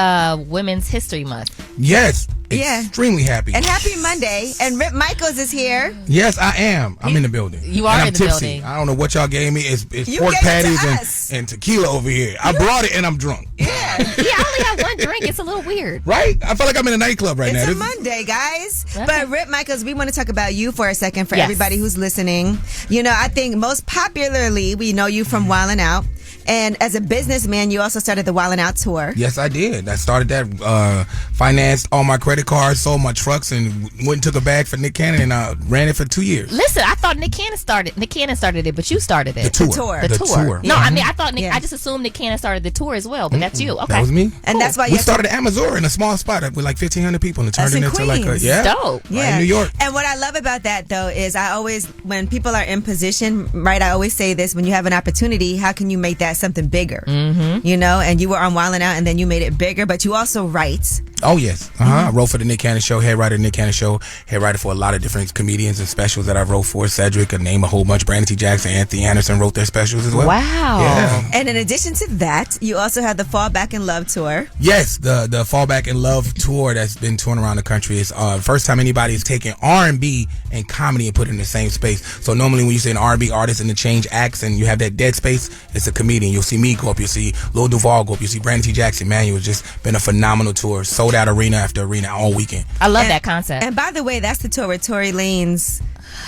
Women's History Month. Yes. Yeah. Extremely happy. And happy Monday. And Rip Michaels is here. Yes, I am. I'm in the building. You are and I'm in the tipsy. building. I don't know what y'all gave me. It's You pork gave it to patties us. and tequila over here. I brought it and I'm drunk. Yeah, I only have one drink. It's a little weird. Right? I feel like I'm in a nightclub right now. It's a Monday, guys. Okay. But Rip Michaels, we want to talk about you for a second for Yes. everybody who's listening. You know, I think most popularly, we know you from Wildin' Out. And as a businessman, you also started the Wildin' Out tour. Yes, I did. I started that, financed all my credit cards, sold my trucks, and went and took a bag for Nick Cannon and ran it for 2 years. Listen, I thought Nick Cannon started it, but you started it. The tour. The tour. No, Yeah. I mean, I thought Yeah. I just assumed Nick Cannon started the tour as well, but that's you. Okay. That was me. And that's why We started at Amazon in a small spot with like 1,500 people, and it turned That's in into like a Queens. Dope. right in New York. And what I love about that, though, is I always, when people are in position, right, I always say this, when you have an opportunity, how can you make that something bigger? Mm-hmm. You know, and you were on Wildin' Out, and then you made it bigger, but you also write. Oh, yes. I wrote for the Nick Cannon Show, head writer of the Nick Cannon Show, head writer for a lot of different comedians and specials that I wrote for. Cedric, I name a whole bunch. Brandon T. Jackson, Anthony Anderson wrote their specials as well. Wow. Yeah. And in addition to that, you also have the Fall Back in Love tour. Yes, the Fall Back in Love tour that's been touring around the country is first time anybody has taken R&B and comedy and put it in the same space. So normally when you say an R&B artist and the change acts and you have that dead space, it's a comedian. You'll see me go up, you'll see Lil Duval go up, you'll see Brandon T. Jackson. Man, it's just been a phenomenal tour. Sold out arena after arena all weekend. I love that concept. And by the way, that's the tour where Tory Lanez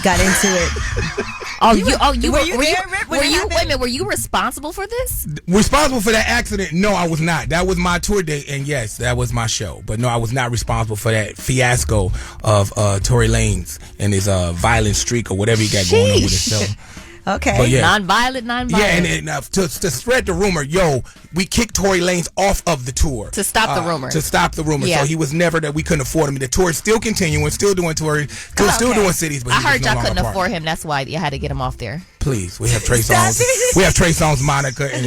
got into it. Were you responsible for this? Responsible for that accident? No, I was not. That was my tour date, and yes, that was my show. But no, I was not responsible for that fiasco of Tory Lanez and his violent streak or whatever he got going on with himself. Okay. But yeah. Non-violent. Yeah, and to spread the rumor, we kicked Tory Lanez off of the tour. To stop the rumor. To stop the rumor. Yeah. So he was never that we couldn't afford him. The tour is still continuing, still doing tours, still doing cities. But I he was heard no y'all longer couldn't a part. afford him. That's why you had to get him off there. Please, we have Trey Songz. We have Trey Songz, Monica, and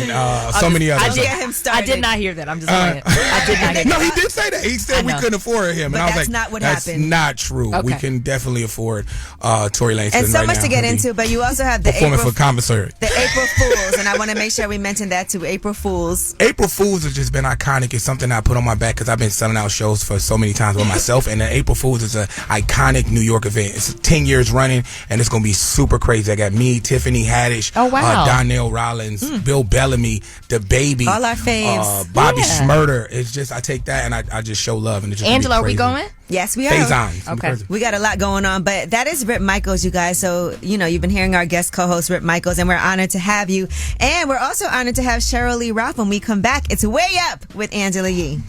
so many others. I did not hear that. I'm just saying. I did not hear that. No, he did say that. He said we couldn't afford him, But and I was that's like, not what that's happened. not true. Okay. We can definitely afford Tory Lanez. And so right much now. to get into, but you also have the performing April for commissary. The April Fools, and I want to make sure we mention that too. April Fools. April Fools has just been iconic. It's something I put on my back because I've been selling out shows for so many times with myself. And the April Fools is an iconic New York event. It's 10 years running, and it's going to be super crazy. I got me, Tiffany Haddish, Donnell Rollins, Bill Bellamy, The Baby, all our faves, Bobby Shmurda. It's just I take that and I just show love. And it just Angela, are we going? Yes, we are. Okay. We got a lot going on, but that is Rip Michaels, you guys. So, you've been hearing our guest co-host, Rip Michaels, and we're honored to have you. And we're also honored to have Sheryl Lee Ralph when we come back. It's Way Up with Angela Yee.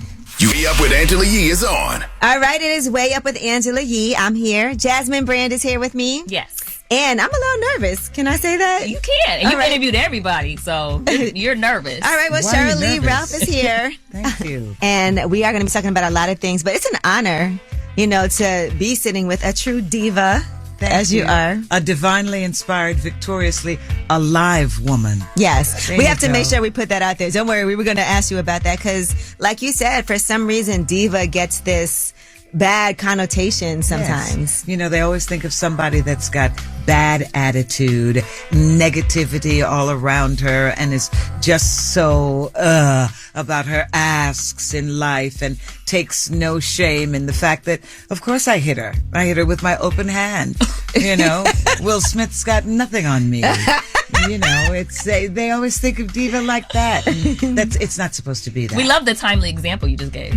Way Up with Angela Yee is on. All right, it is Way Up with Angela Yee. I'm here. Jasmine Brand is here with me. Yes. And I'm a little nervous. Can I say that? You can. And you interviewed everybody, so you're nervous. All right, well, Sheryl Lee Ralph is here. Thank you. And we are going to be talking about a lot of things, but it's an honor, to be sitting with a true diva. As you are. A divinely inspired, victoriously alive woman. Yes. There We you have to go. make sure we put that out there. Don't worry, we were going to ask you about that because, like you said, for some reason, diva gets this bad connotation sometimes. Yes. They always think of somebody that's got bad attitude, negativity all around her, and is just so about her asks in life and takes no shame in the fact that, of course, I hit her. I hit her with my open hand. Will Smith's got nothing on me. They always think of diva like that. It's not supposed to be that. We love the timely example you just gave.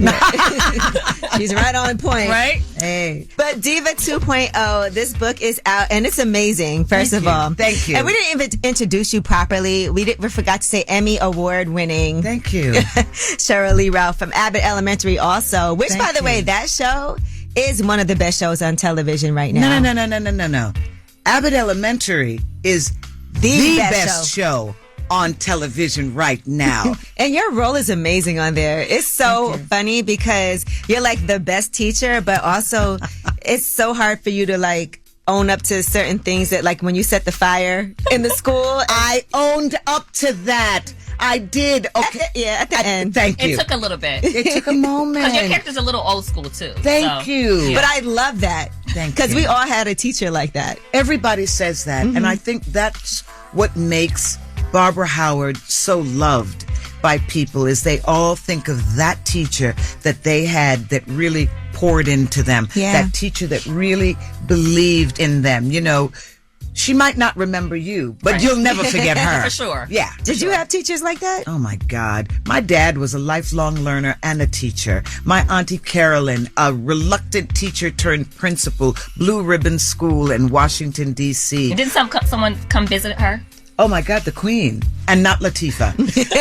She's right on point. Right? Hey. But Diva 2.0, this book is out and it's amazing, first of all. Thank you. And we didn't even introduce you properly. We forgot to say Emmy Award winning. Thank you. Sheryl Lee Ralph from Abbott Elementary also, which Thank by the way, you. that show is one of the best shows on television right now. No. Abbott Elementary is the best show on television right now. And your role is amazing on there. It's so funny because you're like the best teacher, but also it's so hard for you to own up to certain things that when you set the fire in the school. I owned up to that. I did. Okay. At the end. Thank you. It took a little bit. It took a moment. Because your character's a little old school, too. Thank you. Yeah. But I love that. Thank you. Because we all had a teacher like that. Everybody says that. And I think that's what makes Barbara Howard so loved by people is they all think of that teacher that they had that really poured into them. Yeah. That teacher that really believed in them. You know, she might not remember you, but Right. you'll never forget her. For sure. Yeah. Did you have teachers like that? Oh my God. My dad was a lifelong learner and a teacher. My Auntie Carolyn, a reluctant teacher turned principal, Blue Ribbon School in Washington, D.C. And didn't someone come visit her? Oh my God, the Queen, and not Latifah,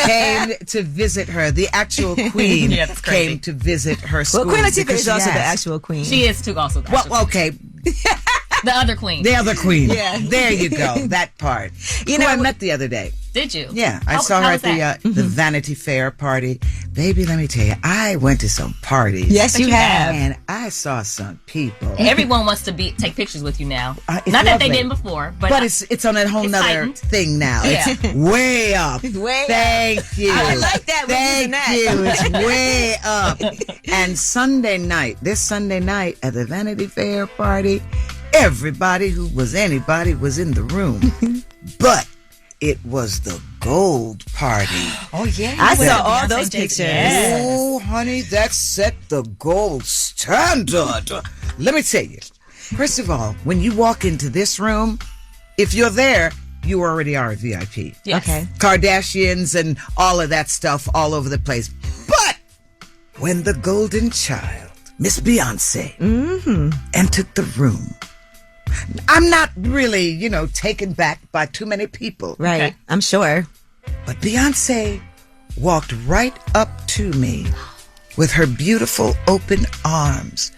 came to visit her. The actual Queen Yeah, that's crazy. came to visit her school. Well, Queen Latifah because is she also the asked. actual queen. She is too. Also, the Well, okay, the other queen. the other Queen. Yeah. There you go, that part. You Who know, I met the other day. Did you? Yeah, I How- saw how her was at that? the Vanity Fair party. Baby, let me tell you, I went to some parties. Yes, you have. And I saw some people. Everyone wants to take pictures with you now. It's Not that they lovely. didn't before, but, But it's on a whole it's nother heightened. thing now. Yeah. It's way up. Way Thank you. I like that. We're using Thank that. you. It's way up. And this Sunday night at the Vanity Fair party, everybody who was anybody was in the room. But it was the gold party. Oh yeah, I you went saw to all Beyonce those Jay-Z. pictures. Yes. Oh, honey, that set the gold standard. Let me tell you. First of all, when you walk into this room, if you're there, you already are a VIP. Yes. Okay. Kardashians and all of that stuff all over the place. But when the golden child, Miss Beyonce, entered the room, I'm not really, taken back by too many people. Right. Okay. I'm sure. But Beyonce walked right up to me with her beautiful open arms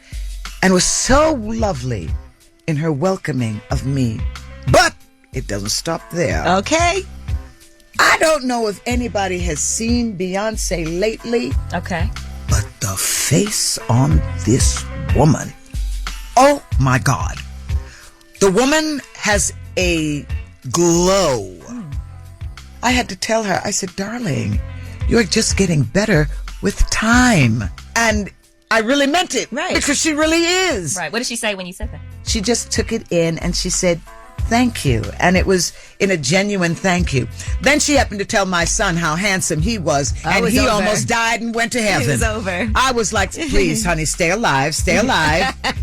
and was so lovely in her welcoming of me. But it doesn't stop there. Okay. I don't know if anybody has seen Beyonce lately, Okay. but the face on this woman. Oh my God. The woman has a glow. I had to tell her, I said, darling, you're just getting better with time. And I really meant it. Right. Because she really is. Right. What did she say when you said that? She just took it in and she said, thank you. And it was in a genuine thank you. Then she happened to tell my son how handsome he was. Oh, And it's he over. almost died and went to heaven. It was over. I was like, please, honey, stay alive, stay alive. But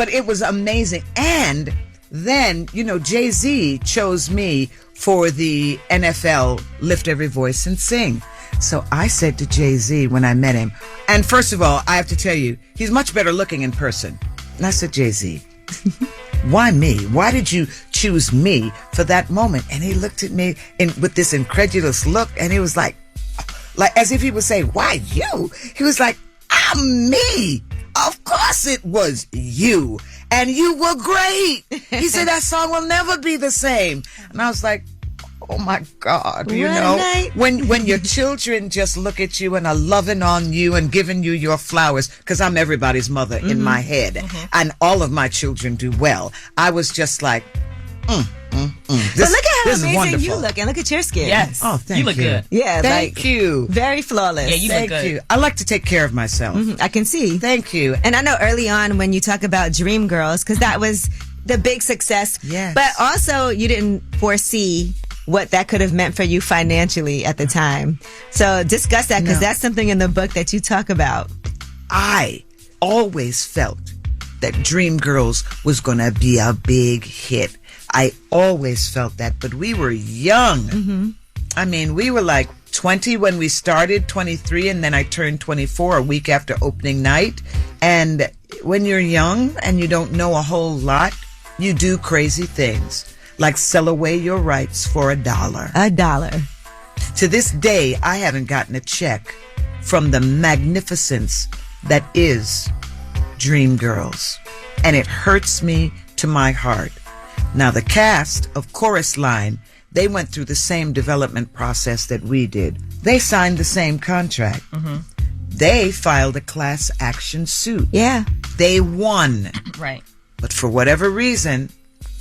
it was amazing. And then, Jay-Z chose me for the NFL Lift Every Voice and Sing. So I said to Jay-Z when I met him, and first of all, I have to tell you, he's much better looking in person. And I said, Jay-Z, why me? Why did you choose me for that moment? And he looked at me with this incredulous look, and he was like as if he was saying, why you? He was like, I'm me. Of course it was you. And you were great. He said, that song will never be the same. And I was like, oh my God, when your children just look at you and are loving on you and giving you your flowers, because I'm everybody's mother in my head, and all of my children do well. I was just like, But look at how amazing you look, and look at your skin. Yes. Oh, thank you. You look good. Yeah, Thank you. Very flawless. Yeah, you look Thank good. you. I like to take care of myself. I can see. Thank you. And I know early on when you talk about Dream Girls, because that was the big success. Yes. But also you didn't foresee what that could have meant for you financially at the time. So discuss that, because that's something in the book that you talk about. I always felt that Dream Girls was going to be a big hit. I always felt that, but we were young. I mean, we were like 20 when we started, 23, and then I turned 24 a week after opening night. And when you're young and you don't know a whole lot, you do crazy things, like sell away your rights for $1. $1. To this day, I haven't gotten a check from the magnificence that is Dream Girls. And it hurts me to my heart. Now, the cast of Chorus Line, they went through the same development process that we did. They signed the same contract. They filed a class action suit. Yeah. They won. Right. But for whatever reason,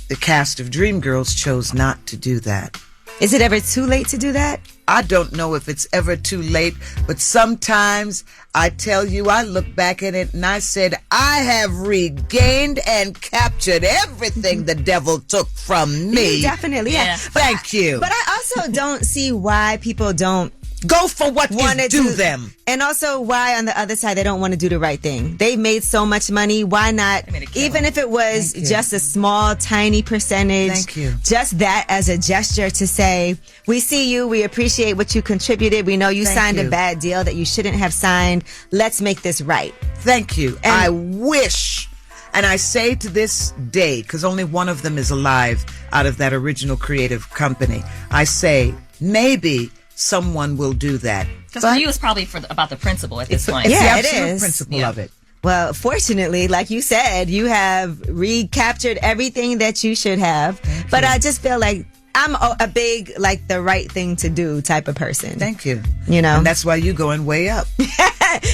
the cast of Dreamgirls chose not to do that. Is it ever too late to do that? I don't know if it's ever too late, but sometimes I tell you, I look back at it and I said, I have regained and captured everything the devil took from me. Definitely, yeah. Thank you. But I also don't see why people don't go for what is due them. And also why on the other side they don't want to do the right thing. They made so much money. Why not? Even if it was just a small, tiny percentage. Thank you. Just that as a gesture to say, we see you. We appreciate what you contributed. We know you signed a bad deal that you shouldn't have signed. Let's make this right. Thank you. And I wish, and I say to this day, because only one of them is alive out of that original creative company, I say, maybe someone will do that. Because for you, it's probably about the principle at this point. It's Yeah, the it absolute is. principle of it. Well, fortunately, like you said, you have recaptured everything that you should have. But I just feel like I'm a big, like, the right thing to do type of person. Thank you. You know? And that's why you're going way up.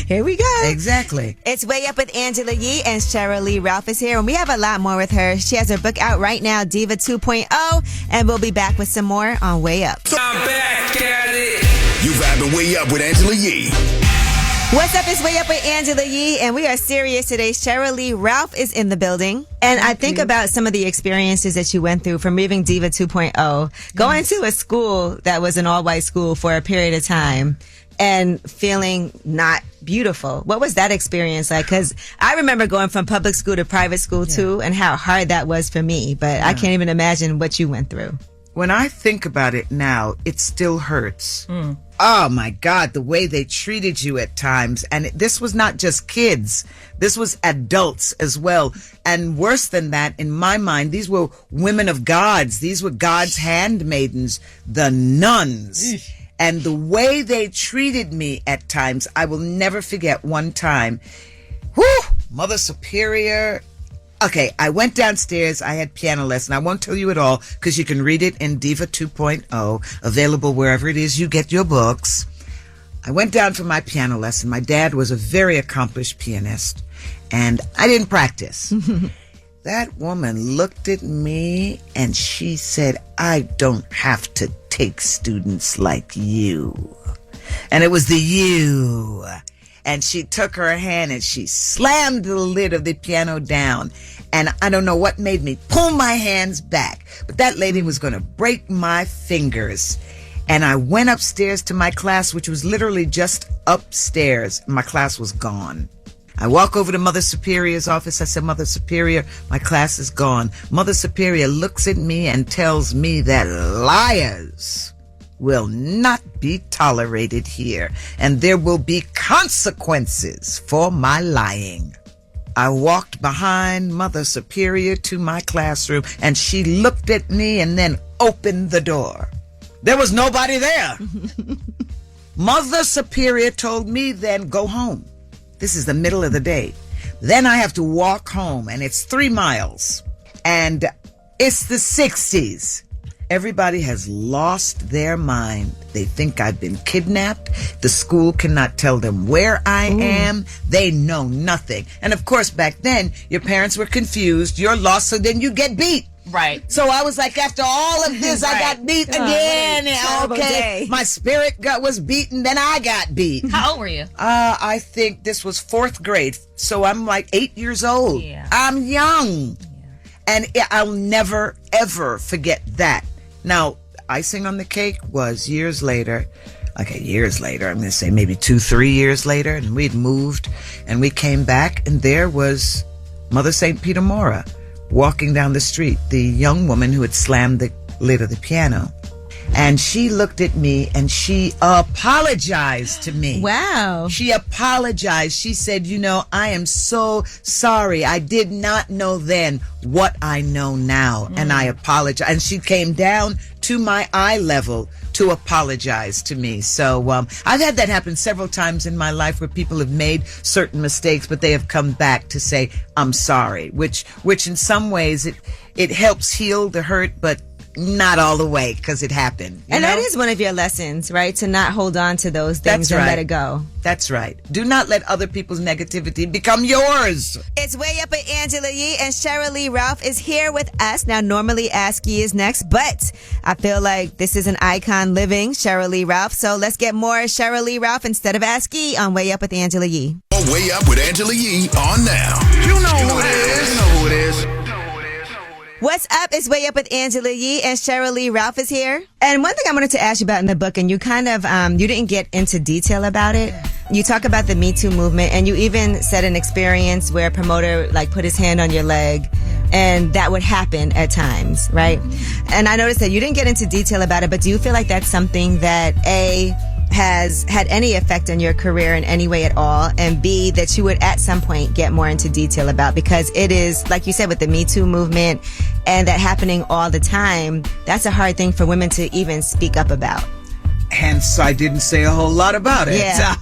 Here we go. Exactly. It's Way Up with Angela Yee, and Sheryl Lee Ralph is here. And we have a lot more with her. She has her book out right now, Diva 2.0. And we'll be back with some more on Way Up. I'm back at it. You vibing Way Up with Angela Yee. What's up? It's Way Up with Angela Yee, and we are serious today. Sheryl Lee Ralph is in the building. And I think about some of the experiences that you went through from leaving Diva 2.0, going to a school that was an all-white school for a period of time, and feeling not beautiful. What was that experience like? Because I remember going from public school to private school, too, and how hard that was for me. But I can't even imagine what you went through. When I think about it now, it still hurts. Oh my God, the way they treated you at times. And this was not just kids. This was adults as well. And worse than that, in my mind, these were women of gods. These were God's handmaidens, the nuns. And the way they treated me at times, I will never forget one time. Mother Superior. Okay, I went downstairs. I had piano lesson. I won't tell you it all because you can read it in Diva 2.0, available wherever it is you get your books. I went down for my piano lesson. My dad was a very accomplished pianist, and I didn't practice. That woman looked at me and she said, I don't have to take students like you. And it was the you. And she took her hand and she slammed the lid of the piano down. And I don't know what made me pull my hands back. But that lady was going to break my fingers. And I went upstairs to my class, which was literally just upstairs. My class was gone. I walk over to Mother Superior's office. I said, Mother Superior, my class is gone. Mother Superior looks at me and tells me that liars will not be tolerated here, and there will be consequences for my lying. I walked behind Mother Superior to my classroom, and she looked at me and then opened the door. There was nobody there. Mother Superior told me then, go home. This is the middle of the day. Then I have to walk home, and it's 3 miles, and it's the 60s. Everybody has lost their mind. They think I've been kidnapped. The school cannot tell them where I am. They know nothing. And of course, back then, your parents were confused. You're lost, so then you get beat. Right. So I was like, after all of this, I got beat again. Okay. My spirit was beaten, then I got beat. How old were you? I think this was 4th grade. So I'm like 8 years old. Yeah. I'm young. And I'll never, ever forget that. Now, icing on the cake was years later. Okay, years later. I'm going to say maybe 2-3 years later. And we'd moved and we came back and there was Mother St. Peter Mora walking down the street, the young woman who had slammed the lid of the piano. And she looked at me and she apologized to me. Wow. She apologized. She said, you know, I am so sorry. I did not know then what I know now. And I apologize. And she came down to my eye level to apologize to me. So I've had that happen several times in my life where people have made certain mistakes, but they have come back to say, I'm sorry, which in some ways it helps heal the hurt, but not all the way because it happened. And that is one of your lessons, right? To not hold on to those things That's and right. let it go. That's right. Do not let other people's negativity become yours. It's Way Up with Angela Yee, and Sheryl Lee Ralph is here with us. Now, normally Ask Yee is next, but I feel like this is an icon living, Sheryl Lee Ralph. So let's get more Sheryl Lee Ralph instead of Ask Yee on Way Up with Angela Yee. Way Up with Angela Yee on now. You know who it is. You know who it is. What's up? It's Way Up with Angela Yee, and Sheryl Lee Ralph is here. And one thing I wanted to ask you about in the book, and you kind of, you didn't get into detail about it. You talk about the Me Too movement, and you even said an experience where a promoter like put his hand on your leg, and that would happen at times, right? And I noticed that you didn't get into detail about it, but do you feel like that's something that has had any effect on your career in any way at all, and B, that you would at some point get more into detail about, because it is, like you said, with the Me Too movement and that happening all the time, that's a hard thing for women to even speak up about. Hence, I didn't say a whole lot about it. Yeah.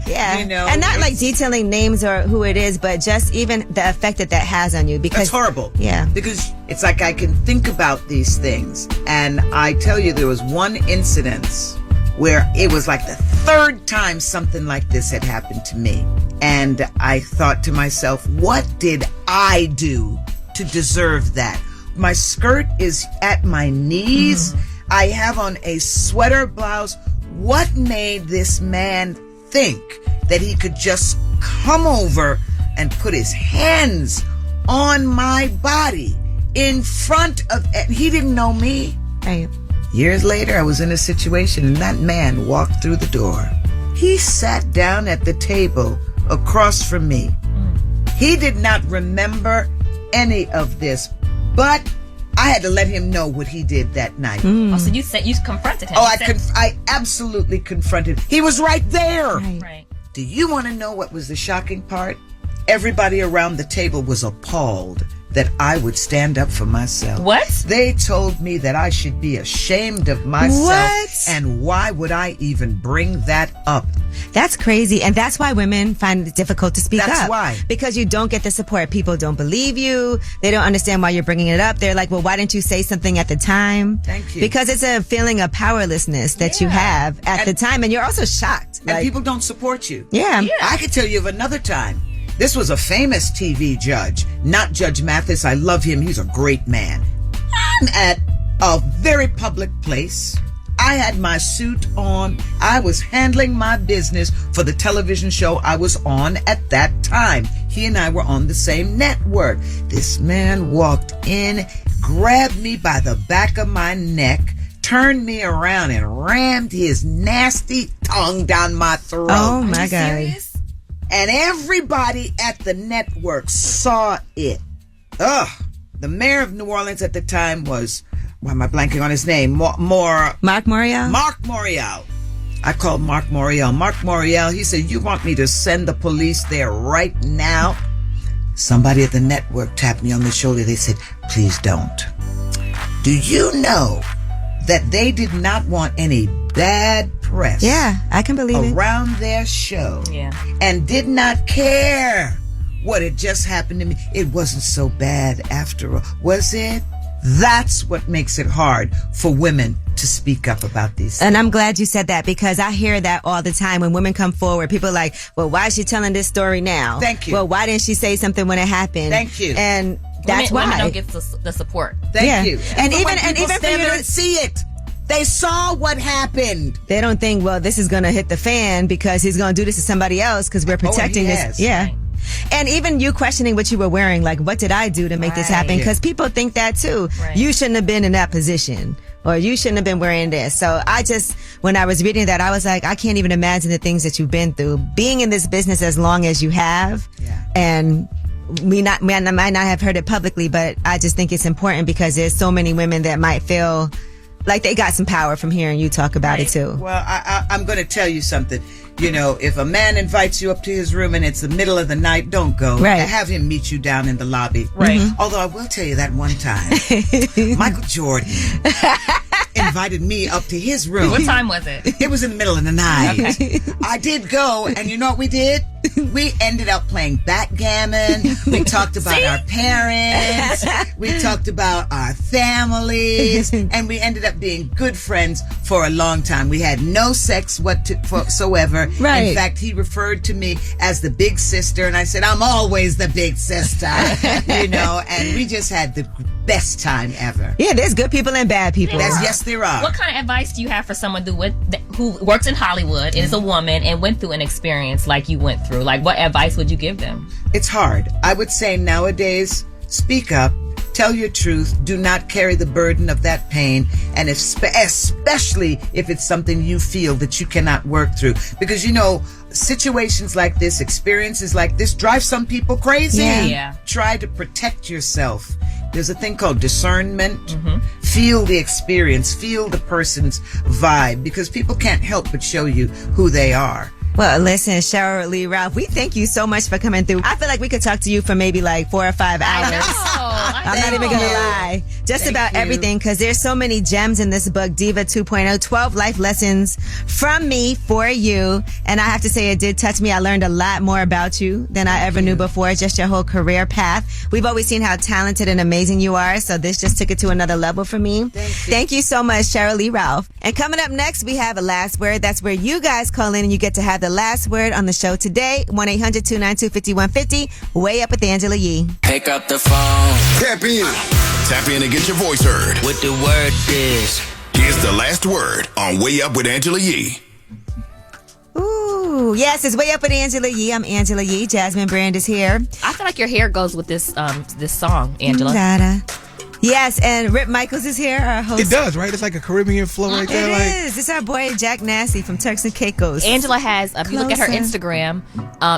Yeah. You know, and not like detailing names or who it is, but just even the effect that has on you. Because that's horrible. Yeah. Because it's like I can think about these things, and I tell you, there was one incident where it was like the third time something like this had happened to me. And I thought to myself, what did I do to deserve that? My skirt is at my knees. I have on a sweater blouse. What made this man think that he could just come over and put his hands on my body in front of, and he didn't know me. Right. Years later, I was in a situation and that man walked through the door. He sat down at the table across from me. He did not remember any of this, but I had to let him know what he did that night. Oh, so you said you confronted him. Oh, I absolutely confronted him. He was right there. Right. Do you want to know what was the shocking part? Everybody around the table was appalled that I would stand up for myself. What? They told me that I should be ashamed of myself. What? And why would I even bring that up? That's crazy. And that's why women find it difficult to speak up. That's why. Because you don't get the support. People don't believe you. They don't understand why you're bringing it up. They're like, well, why didn't you say something at the time? Thank you. Because it's a feeling of powerlessness that you have at the time. And you're also shocked. And people don't support you. Yeah. I could tell you of another time. This was a famous TV judge, not Judge Mathis. I love him. He's a great man. I'm at a very public place. I had my suit on. I was handling my business for the television show I was on at that time. He and I were on the same network. This man walked in, grabbed me by the back of my neck, turned me around, and rammed his nasty tongue down my throat. Oh, my God. Serious? And everybody at the network saw it. Ugh. The mayor of New Orleans at the time was, why am I blanking on his name? Mark Morial? Mark Morial. I called Mark Morial. Mark Morial, he said, you want me to send the police there right now? Somebody at the network tapped me on the shoulder. They said, please don't. Do you know that they did not want any bad press? Yeah, I can believe it. Around their show. Yeah. And did not care what had just happened to me. It wasn't so bad after all, was it? That's what makes it hard for women to speak up about these things. And I'm glad you said that, because I hear that all the time when women come forward. People are like, well, why is she telling this story now? Thank you. Well, why didn't she say something when it happened? Thank you. And that's women why. don't get the support. Thank you. And But even when people for stand you there to and see it, they saw what happened. They don't think, well, this is going to hit the fan because he's going to do this to somebody else because we're protecting this. Yeah. Right. And even you questioning what you were wearing, like, what did I do to make this happen? Because people think that too. Right. You shouldn't have been in that position, or you shouldn't have been wearing this. So I just, when I was reading that, I was like, I can't even imagine the things that you've been through. Being in this business as long as you have, and we might not have heard it publicly, but I just think it's important because there's so many women that might feel like they got some power from hearing you talk about it too. Well, I'm going to tell you something. You know, if a man invites you up to his room and it's the middle of the night, don't go. Right. Have him meet you down in the lobby. Right. Although I will tell you that one time, Michael Jordan invited me up to his room. What time was it? It was in the middle of the night. Okay. I did go, and you know what we did? we ended up playing backgammon. We talked about our parents. We talked about our families. And we ended up being good friends for a long time. We had no sex whatsoever. Right. In fact, he referred to me as the big sister. And I said, I'm always the big sister. And we just had the best time ever. Yeah, there's good people and bad people. Yes, there are. What kind of advice do you have for someone who works in Hollywood and is a woman and went through an experience like you went through? Like, what advice would you give them? It's hard. I would say nowadays, speak up, tell your truth, do not carry the burden of that pain, and especially if it's something you feel that you cannot work through. Because, situations like this, experiences like this drive some people crazy. Yeah. Try to protect yourself. There's a thing called discernment. Feel the experience, feel the person's vibe, because people can't help but show you who they are. Well, listen, Sheryl Lee Ralph, we thank you so much for coming through. I feel like we could talk to you for maybe like 4 or 5 hours. I'm not even going to lie. Just about everything, because there's so many gems in this book, Diva 2.0, 12 life lessons from me for you. And I have to say, it did touch me. I learned a lot more about you than I ever knew before, just your whole career path. We've always seen how talented and amazing you are, so this just took it to another level for me. Thank you so much, Sheryl Lee Ralph. And coming up next, we have a last word. That's where you guys call in and you get to have the last word on the show today. 1-800-292-5150. Way Up with Angela Yee. Pick up the phone. Tap in. Tap in and get your voice heard. What the word is. Here's the last word on Way Up with Angela Yee. Ooh, yes, it's Way Up with Angela Yee. I'm Angela Yee. Jasmine Brand is here. I feel like your hair goes with this song, Angela. Yes, and Rip Michaels is here, our host. It does, right? It's like a Caribbean flow right there. It is. It's our boy Jack Nasty from Turks and Caicos. Angela has, if you look at her Instagram,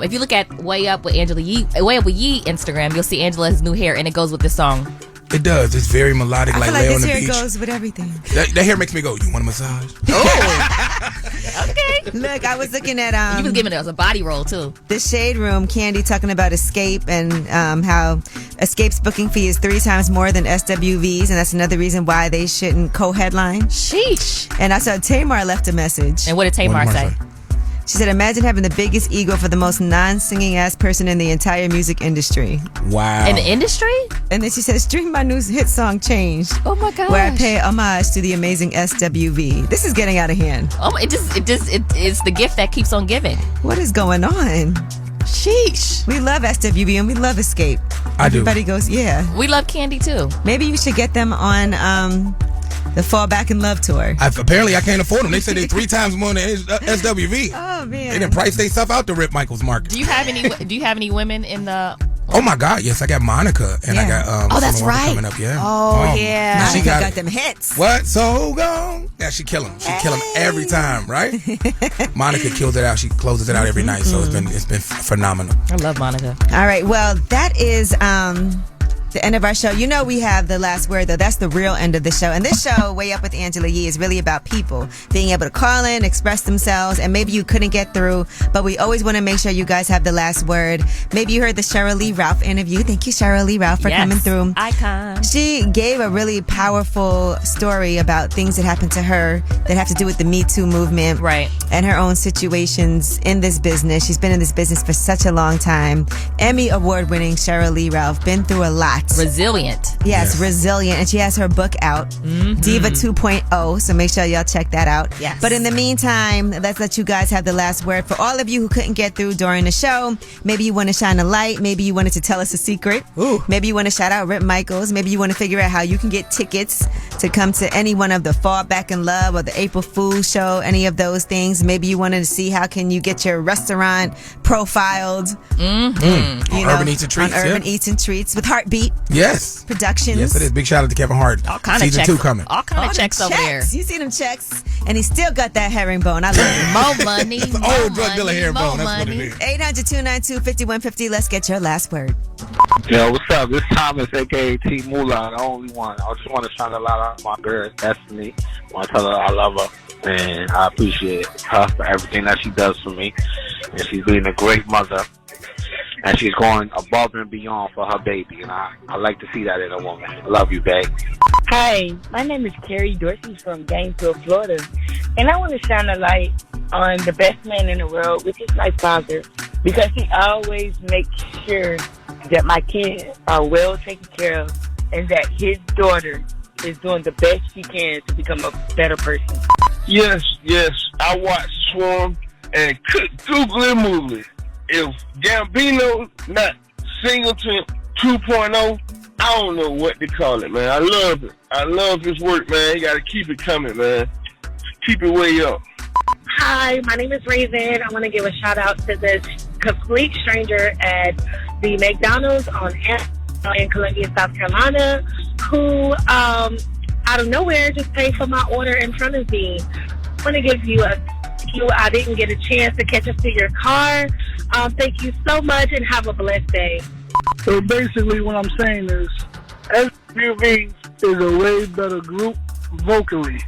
if you look at Way Up with Angela Yee, Way Up with Yee Instagram, you'll see Angela's new hair, and it goes with this song. It does. It's very melodic, like lay on the beach. This hair goes with everything. That hair makes me go, you want a massage? Okay. Look, I was looking at you was giving us a body roll too. The Shade Room, Candy talking about Escape and how Escape's booking fee is 3 times more than SWV's, and that's another reason why they shouldn't co-headline. Sheesh. And I saw Tamar left a message. And what did Tamar say? She said, imagine having the biggest ego for the most non-singing ass person in the entire music industry. Wow. In the industry? And then she said, stream my new hit song Changed. Oh my gosh. Where I pay homage to the amazing SWV. This is getting out of hand. Oh, it's the gift that keeps on giving. What is going on? Sheesh. We love SWV and we love Escape. I do. Everybody goes, yeah. We love Candy too. Maybe you should get them on the Fall Back in Love tour. Apparently, I can't afford them. They said they 3 times more than SWV. Oh man! They didn't price their stuff out to Rip Michaels market. Do you have any women in the? Oh my God! Yes, I got Monica and I got that's right. coming up. Yeah. Oh yeah. Monica got them hits. What? So gone? Yeah, she kill him. She kill him every time, right? Monica kills it out. She closes it out every night. So it's been phenomenal. I love Monica. All right. Well, that is the end of our show. You know we have the last word, though. That's the real end of the show. And this show, Way Up with Angela Yee, is really about people being able to call in, express themselves, and maybe you couldn't get through, but we always want to make sure you guys have the last word. Maybe you heard the Sheryl Lee Ralph interview. Thank you, Sheryl Lee Ralph, for coming through. Icon. She gave a really powerful story about things that happened to her that have to do with the Me Too movement. Right. And her own situations in this business. She's been in this business for such a long time. Emmy award-winning Sheryl Lee Ralph, been through a lot. Resilient. Yes, resilient. And she has her book out, Diva 2.0. So make sure y'all check that out. Yes. But in the meantime, let's let you guys have the last word. For all of you who couldn't get through during the show, maybe you want to shine a light. Maybe you wanted to tell us a secret. Ooh. Maybe you want to shout out Rip Michaels. Maybe you want to figure out how you can get tickets to come to any one of the Fall Back in Love or the April Fool's show, any of those things. Maybe you wanted to see how can you get your restaurant profiled. On Urban Eats and Treats. On Urban Eats and Treats with Heartbeat. Yes. Productions. Yes, it is. Big shout out to Kevin Hart. All kind Season of checks. 2 coming. All kind of checks over there. You see them checks, and he still got that herringbone. I love it. More money. It's an old drug dealer herringbone. That's what it is. 800-292-5150. Let's get your last word. Yo, what's up? This Thomas, a.k.a. T. Moolah, the only one. I just want to shine a light on my girl, Destiny. I want to tell her I love her, and I appreciate her for everything that she does for me. And she's being a great mother, and she's going above and beyond for her baby, and I like to see that in a woman. I love you, babe. Hi, my name is Carrie Dorsey from Gainesville, Florida, and I want to shine a light on the best man in the world, which is my father. Because he always makes sure that my kids are well taken care of and that his daughter is doing the best she can to become a better person. Yes. I watch Swarm and Google and Movie. If Gambino not Singleton 2.0, I don't know what to call it, man. I love it. I love his work, man. You got to keep it coming, man. Keep it way up. Hi, my name is Raven. I want to give a shout out to this complete stranger at the McDonald's in Columbia, South Carolina, who out of nowhere just paid for my order in front of me. I want to give you a thank you. I didn't get a chance to catch up to your car. Thank you so much and have a blessed day. So basically what I'm saying is SWV is a way better group vocally.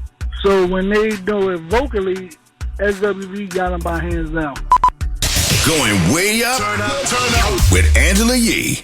So when they do it vocally, SWV got them by hands down. Going way up, turn up with Angela Yee.